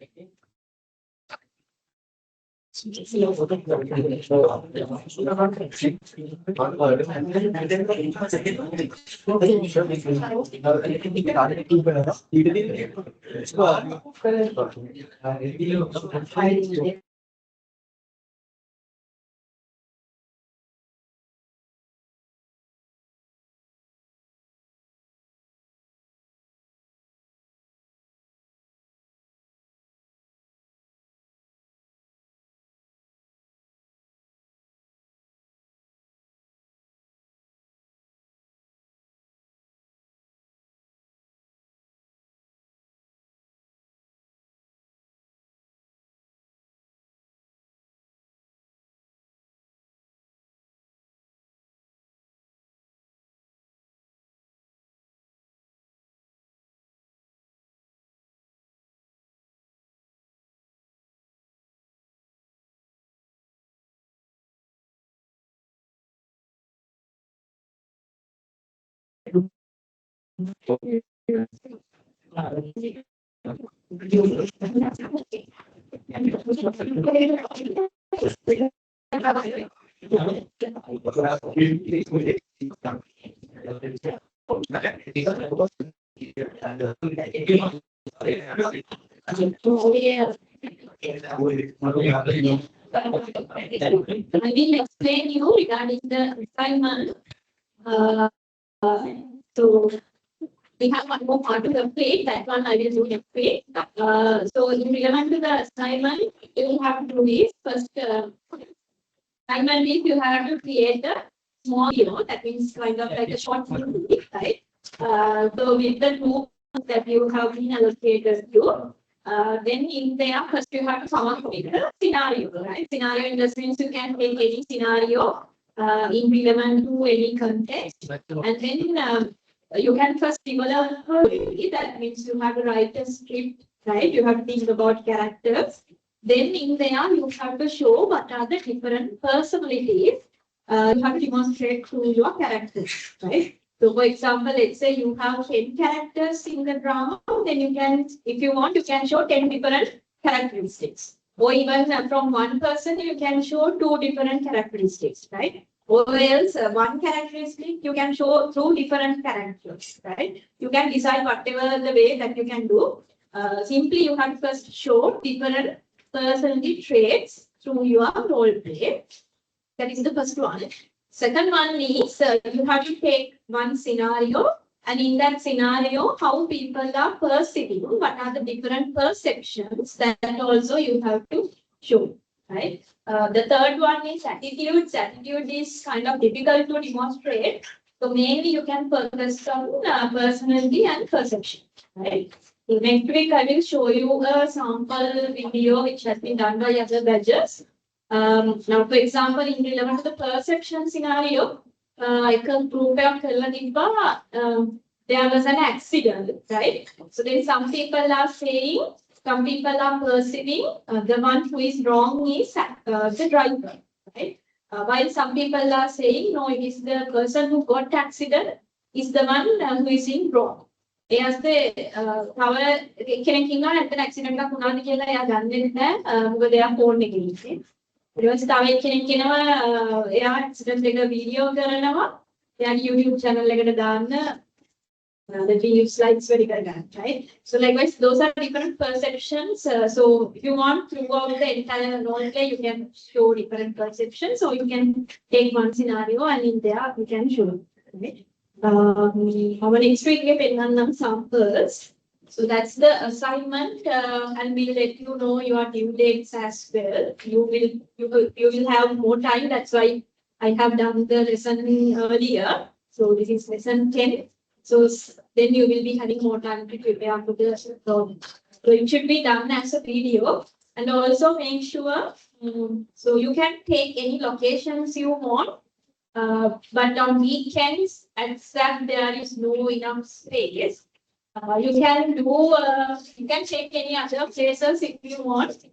I will explain you regarding the assignment. So we have one more part of the plate. That one I will do next week. So in relevant to the assignment, you will have to do this first. Assignment is you have to create a small video. That means kind of like a short movie, right? So with the tools that you have been allocated to. Then in there, first you have to come up with a scenario, right? Scenario in the sense you can take any scenario in relevant to any context. And then you can first develop a that means you have to write a script, right? You have to think about characters. Then in there, you have to show what are the different personalities you have to demonstrate through your characters, right? So, for example, let's say you have 10 characters in the drama, then you can, if you want, you can show 10 different characteristics. Or even from one person, you can show 2 different characteristics, right? Or else one characteristic you can show through different characters, right? You can decide whatever the way that you can do. Simply, you have to first show different personality traits through your role play. That is the first one. Second one is you have to take one scenario, and in that scenario, how people are perceiving, what are the different perceptions, that also you have to show, right? The third one is attitudes. Attitude is kind of difficult to demonstrate. So mainly you can focus on personality and perception, right? So next week I will show you a sample video which has been done by other badges. Now, for example, in relevant to the perception scenario, I can prove there was an accident, right? So then some people are saying, some people are perceiving the one who is wrong is the driver, right? While some people are saying, no, it is the person who got accident is the one who is in wrong. එයාස්සේ තව කෙනෙක් ඉන්නවා නැත්නම් accident එකක් වුණාද කියලා එයා දන්නේ නැහැ. මොකද එයා ෆෝන් එකේ ඉන්නේ. ඊට පස්සේ තව කෙනෙක් කෙනවා එයා ඇක්සිඩන්ට් එක වීඩියෝ කරනවා. එයාගේ YouTube channel එකට දාන්න the video slides very good, right? So likewise, those are different perceptions. So if you want throughout the entire role, you can show different perceptions. So you can take one scenario and in there you can show. Right? Our next week we have samples. So that's the assignment, and we'll let you know your due dates as well. You will have more time. That's why I have done the lesson earlier. So this is lesson 10. So then you will be having more time to prepare for the so it should be done as a video, and also make sure so you can take any locations you want, but on weekends except there is no enough space, you can check any other places if you want.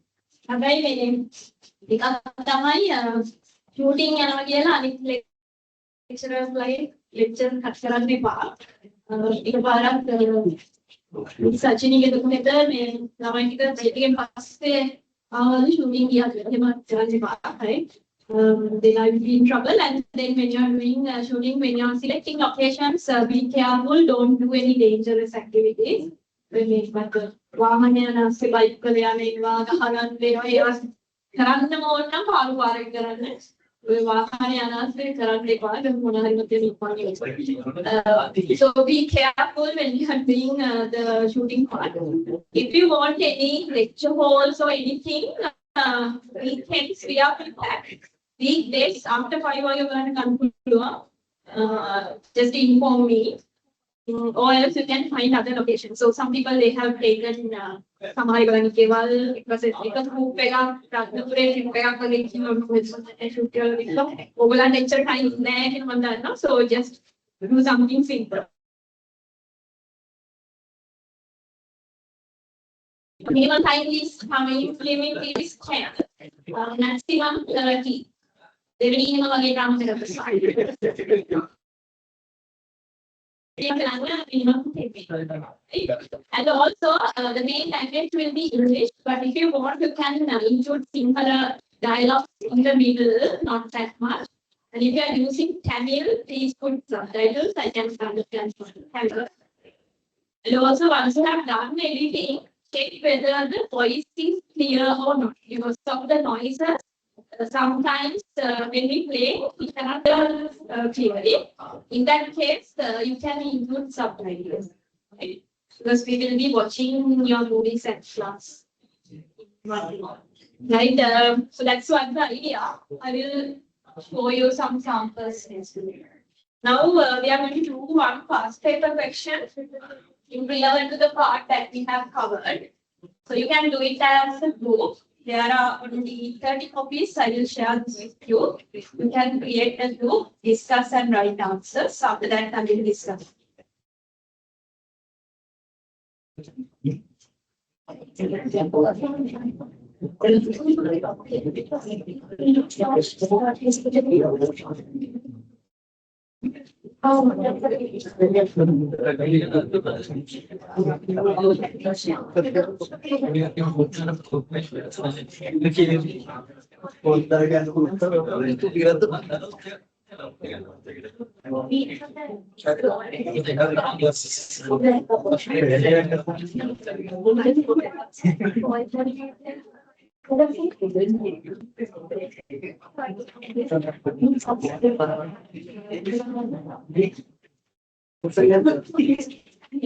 Shooting යනවා කියලා අනිත් lecturers like lecture cut කරන්න එපා. එකපාරක් සචිනීගේ දුකෙන්ද මේ ළමයි ටික දෙකෙන් පස්සේ ආවලු shooting ගියා කියලා. එහෙම කරන්න එපා. Right? Then I will be in trouble. And then when you are doing shooting, when you are selecting locations, be careful. Don't do any dangerous activities. වාහනය නැස්සේ බයික් වල යනවා ගහගන්න ඒවා කරන්න ඕන නම් පාරු පාරක් කරන්න. ඔය වාහනය අනාස්සේ කරන්න එපා. මොන හරි මතෙන් ඉපන්නේ. So be careful when you are doing the shooting part. If you want any lecture halls or anything, weekends we are prepared. Weekdays after 5 you going to come to just inform me. Or else you can find other locations. So some people they have taken සමහර ගණන් කේවල් ඊපස්සේ එක group එකක් රත්නපුරේ trip එකක් වගේ කියනවා shoot කරලා ඉන්නවා. ඔයගොල්ලන්ට එච්චර time නැහැ කියලා මම දන්නවා. So just do something simple. Minimum time is limit is 10. Maximum 30. දෙවෙනි එහෙම වගේ ග්‍රාම් එකකට and also the main language will be English, but if you want you can include Sinhala dialogues in the middle, not that much. And if you are using Tamil, please put subtitles. I can understand Tamil. And also once you have done editing, check whether the voice is clear or not, because of the noises. Sometimes when we play, we cannot clearly. In that case, you can include subtitles, right? Because we will be watching your movies at class. Right? So that's what the idea. I will show you some samples. Now we are going to do one past paper question relevant to the part that we have covered. So you can do it as a group. There are only 30 copies. I will share this with you. You can create a group, discuss and write answers. After that, I will discuss. You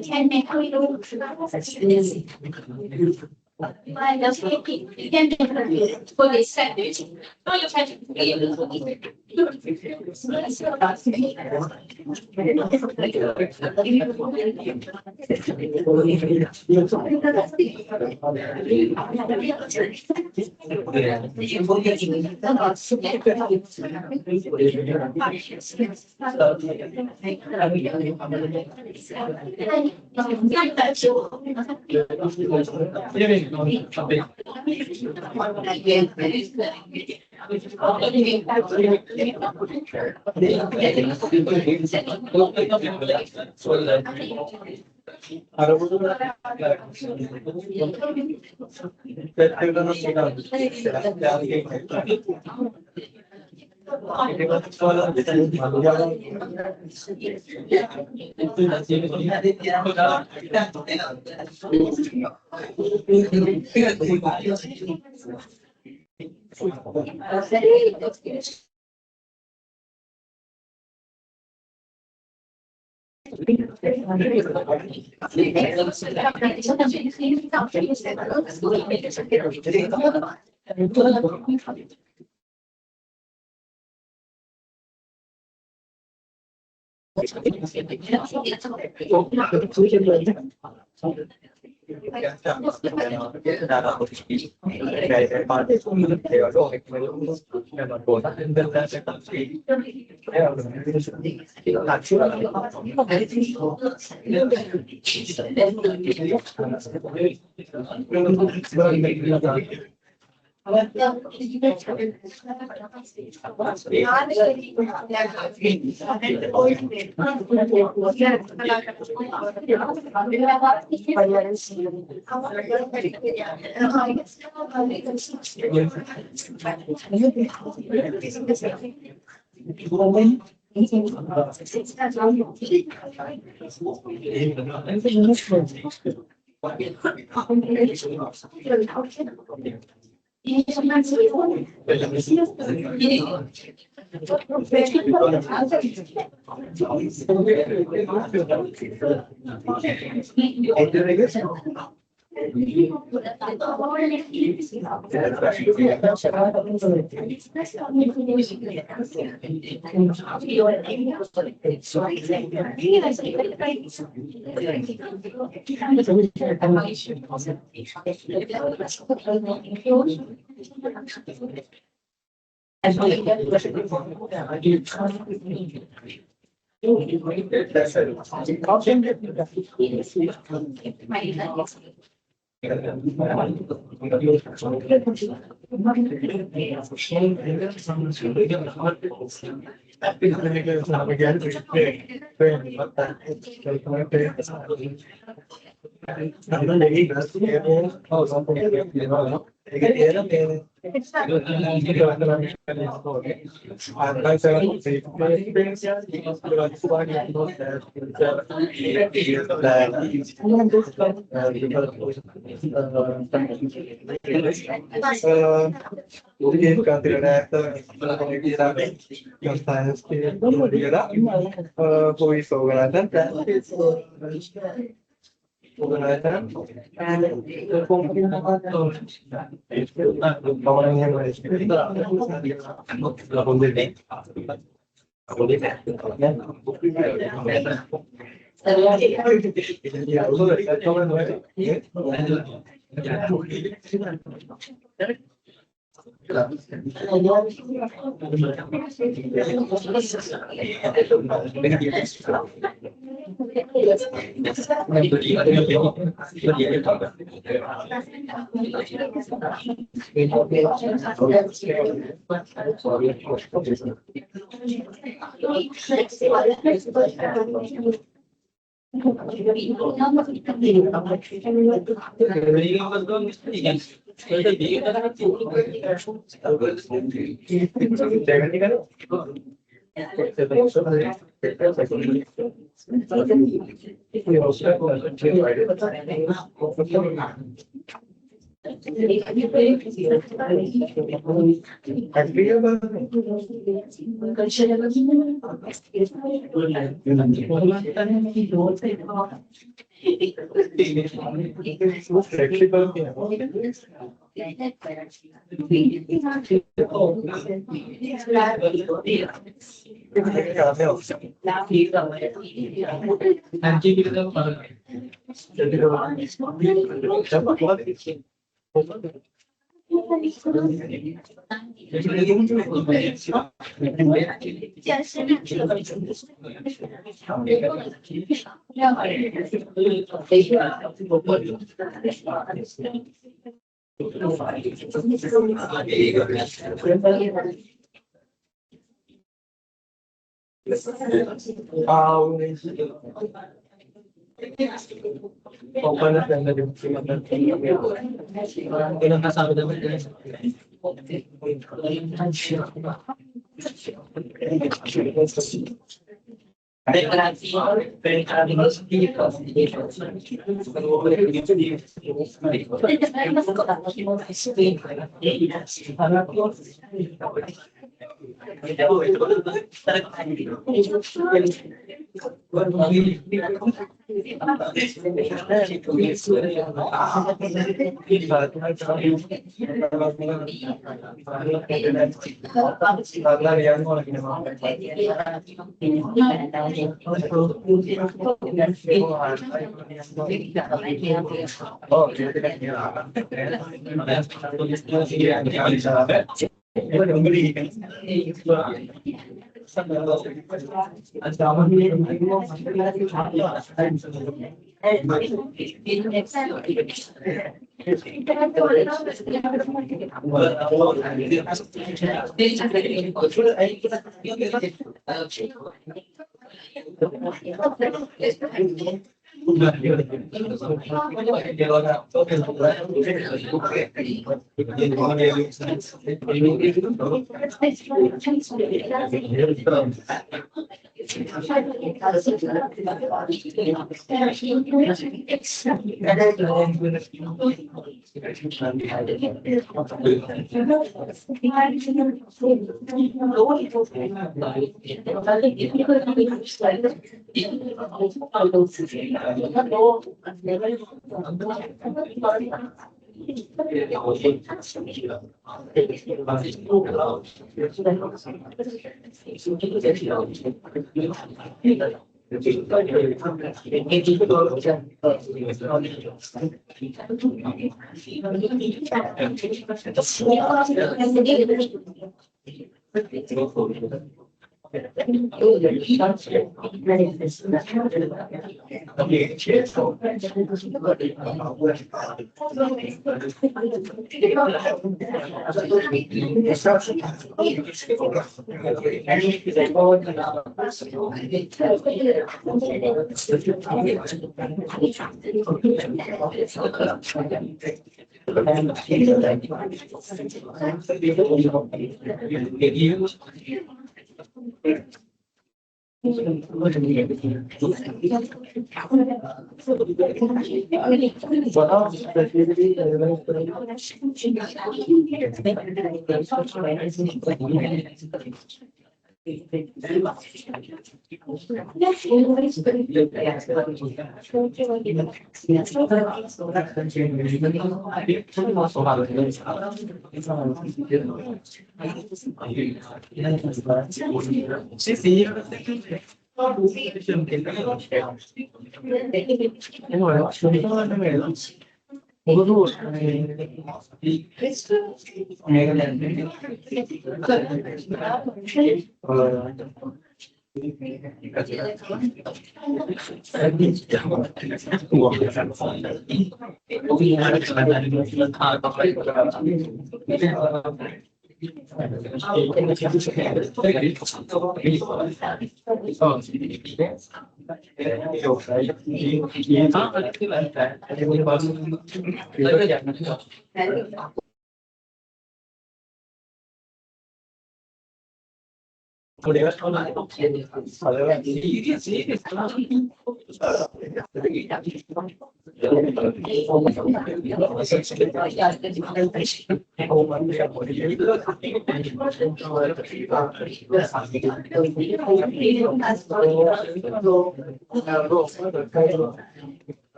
can make a little. You can do for this sandwich. No, you can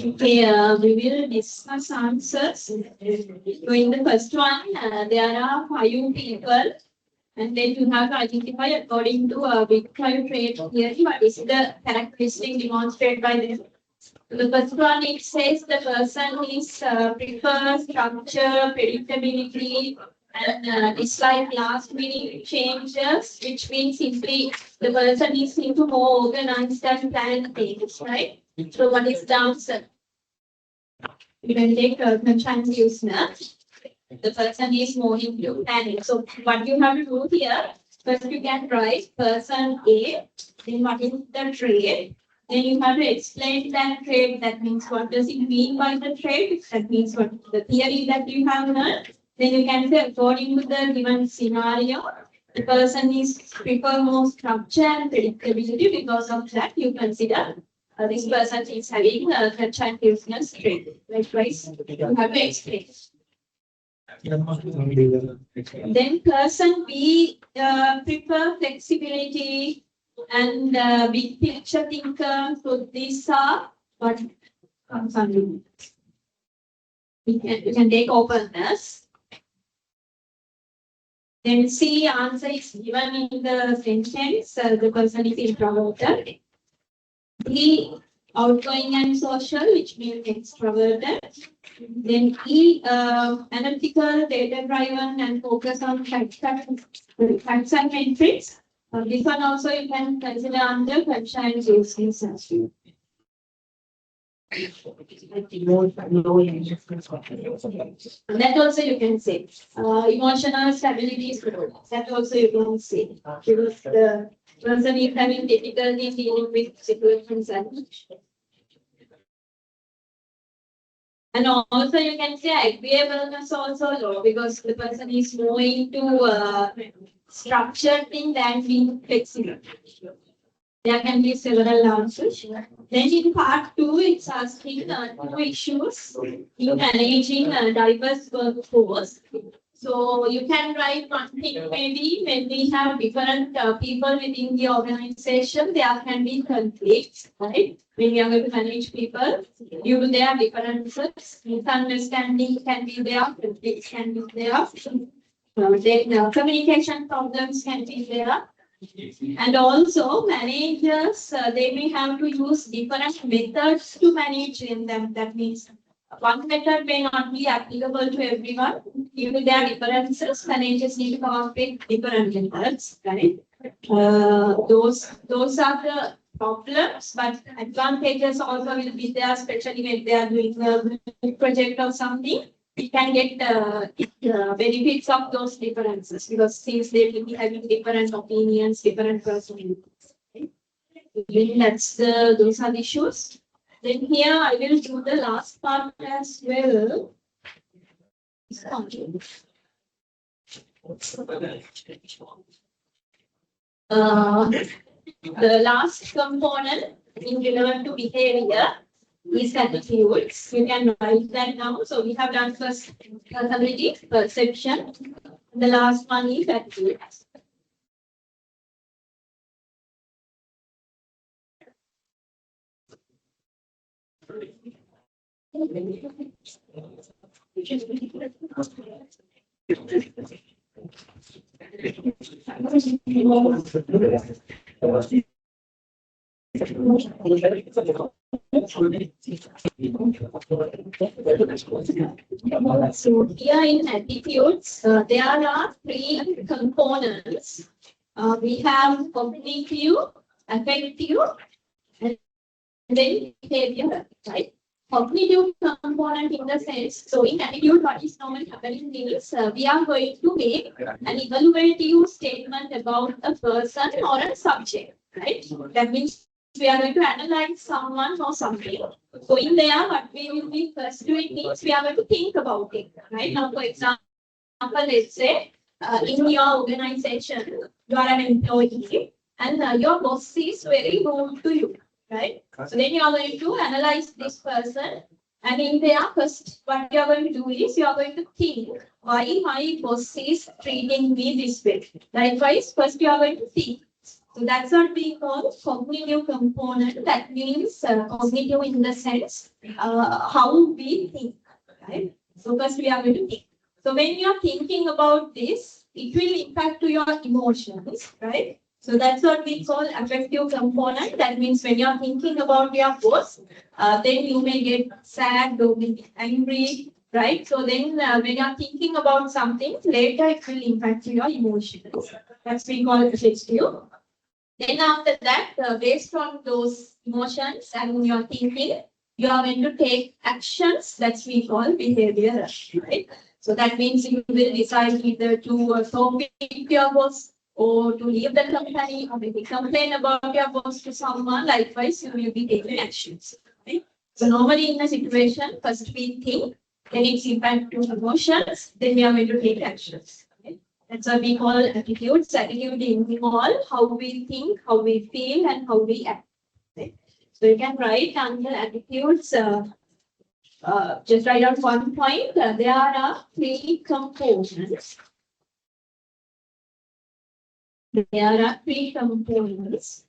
Okay, we will discuss answers. So in the first one, there are 5 people, and then you have to identify according to a big five trait theory what is the characteristic demonstrated by them. The first one, it says the person is prefers structure, predictability, and dislike last minute changes, which means simply the person is into more organized and planned things, right? So what is the answer? You can take Kanchan's user. The person is more into planning. So what you have to do here, first you can write person A, then what is the trait? Then you have to explain that trait. That means what does it mean by the trait? That means what the theory that you have learned. Then you can say according to the given scenario, The person is prefer more structure and predictability. Because of that, you consider this person is having structure and business trait. Likewise, you have to explain. Then person B prefer flexibility and big picture thinker. So these are what comes under. You can take openness. Then C answer is given in the sentence. The person is introverted. D outgoing and social, which means extroverted. Then E analytical, data driven, and focus on facts and metrics. This one also you can consider under culture and business as well. That also you can say. Emotional stability is good. That also you can say. Because the person is having difficulty dealing with situations and also you can say agreeableness also low because the person is more into structured thing than being flexible. There can be several answers. Then in part 2, it's asking 2 issues in managing a diverse workforce. So you can write one thing maybe when we have different people within the organization, there can be conflicts, right? When you are going to manage people, due to their differences, misunderstanding can be there, conflicts can be there, then communication problems can be there. And also managers, they may have to use different methods to manage them. That means one method may not be applicable to everyone. Due to their differences, managers need to come up with different methods, right? Those are the problems, but advantages also will be there, especially when they are doing a project or something. We can get benefits of those differences because since they will be having different opinions, different personalities. Okay? Then those are the issues. Then here I will do the last part as well. The last component in relevant to behavior is attitudes. You can write that down. So we have done first personality, perception. The last one is attitudes. So here in attitudes, there are 3 components. We have cognitive, affective, and then behavior, right? Cognitive component in the sense, so in attitude, what is normally happening is we are going to make an evaluative statement about a person or a subject, right? That means we are going to analyze someone or something. So in there, what we will be first doing is we are going to think about it, right? Now, for example, let's say in your organization, you are an employee and your boss is very rude to you, right? So then you are going to analyze this person, and in there, first, what you are going to do is you are going to think why my boss is treating me this way. Likewise, first you are going to think. So that's what we call cognitive component. That means cognitive in the sense how we think, right? So first we are going to think. So when you are thinking about this, it will impact to your emotions, right? So that's what we call affective component. That means when you are thinking about your boss, then you may get sad or maybe angry, right? So then when you are thinking about something, later it will impact your emotions. That's we call affective. Then after that, based on those emotions and your thinking, you are going to take actions that we call behavior, right? So that means you will decide either to talk with your boss or to leave the company or maybe complain about your boss to someone. Likewise, you will be taking actions, right? So normally in a situation, first we think, then it's impact to emotions, then we are going to take actions. Okay? That's what we call attitudes. Attitude involve how we think, how we feel, and how we act. Right? So you can write under attitudes. Just write out one point. There are three components. There are three components.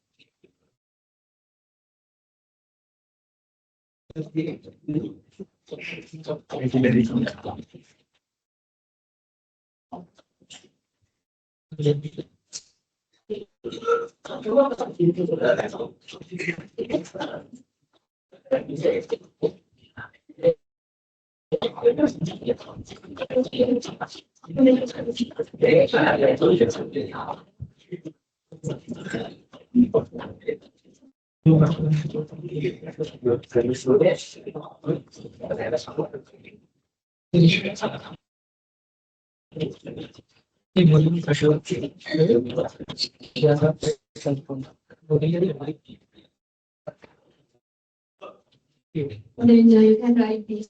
Then you can write this.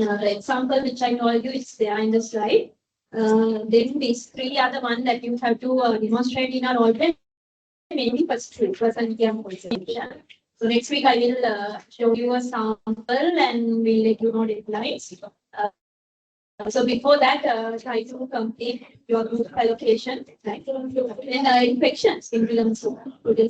The example which I told you is there in the slide. Then these three are the one that you have to demonstrate in our alternate, mainly first two, personality and position. So next week I will show you a sample and we'll let you know deadlines. So before that, try to complete your group allocation, right? And infections in terms of okay.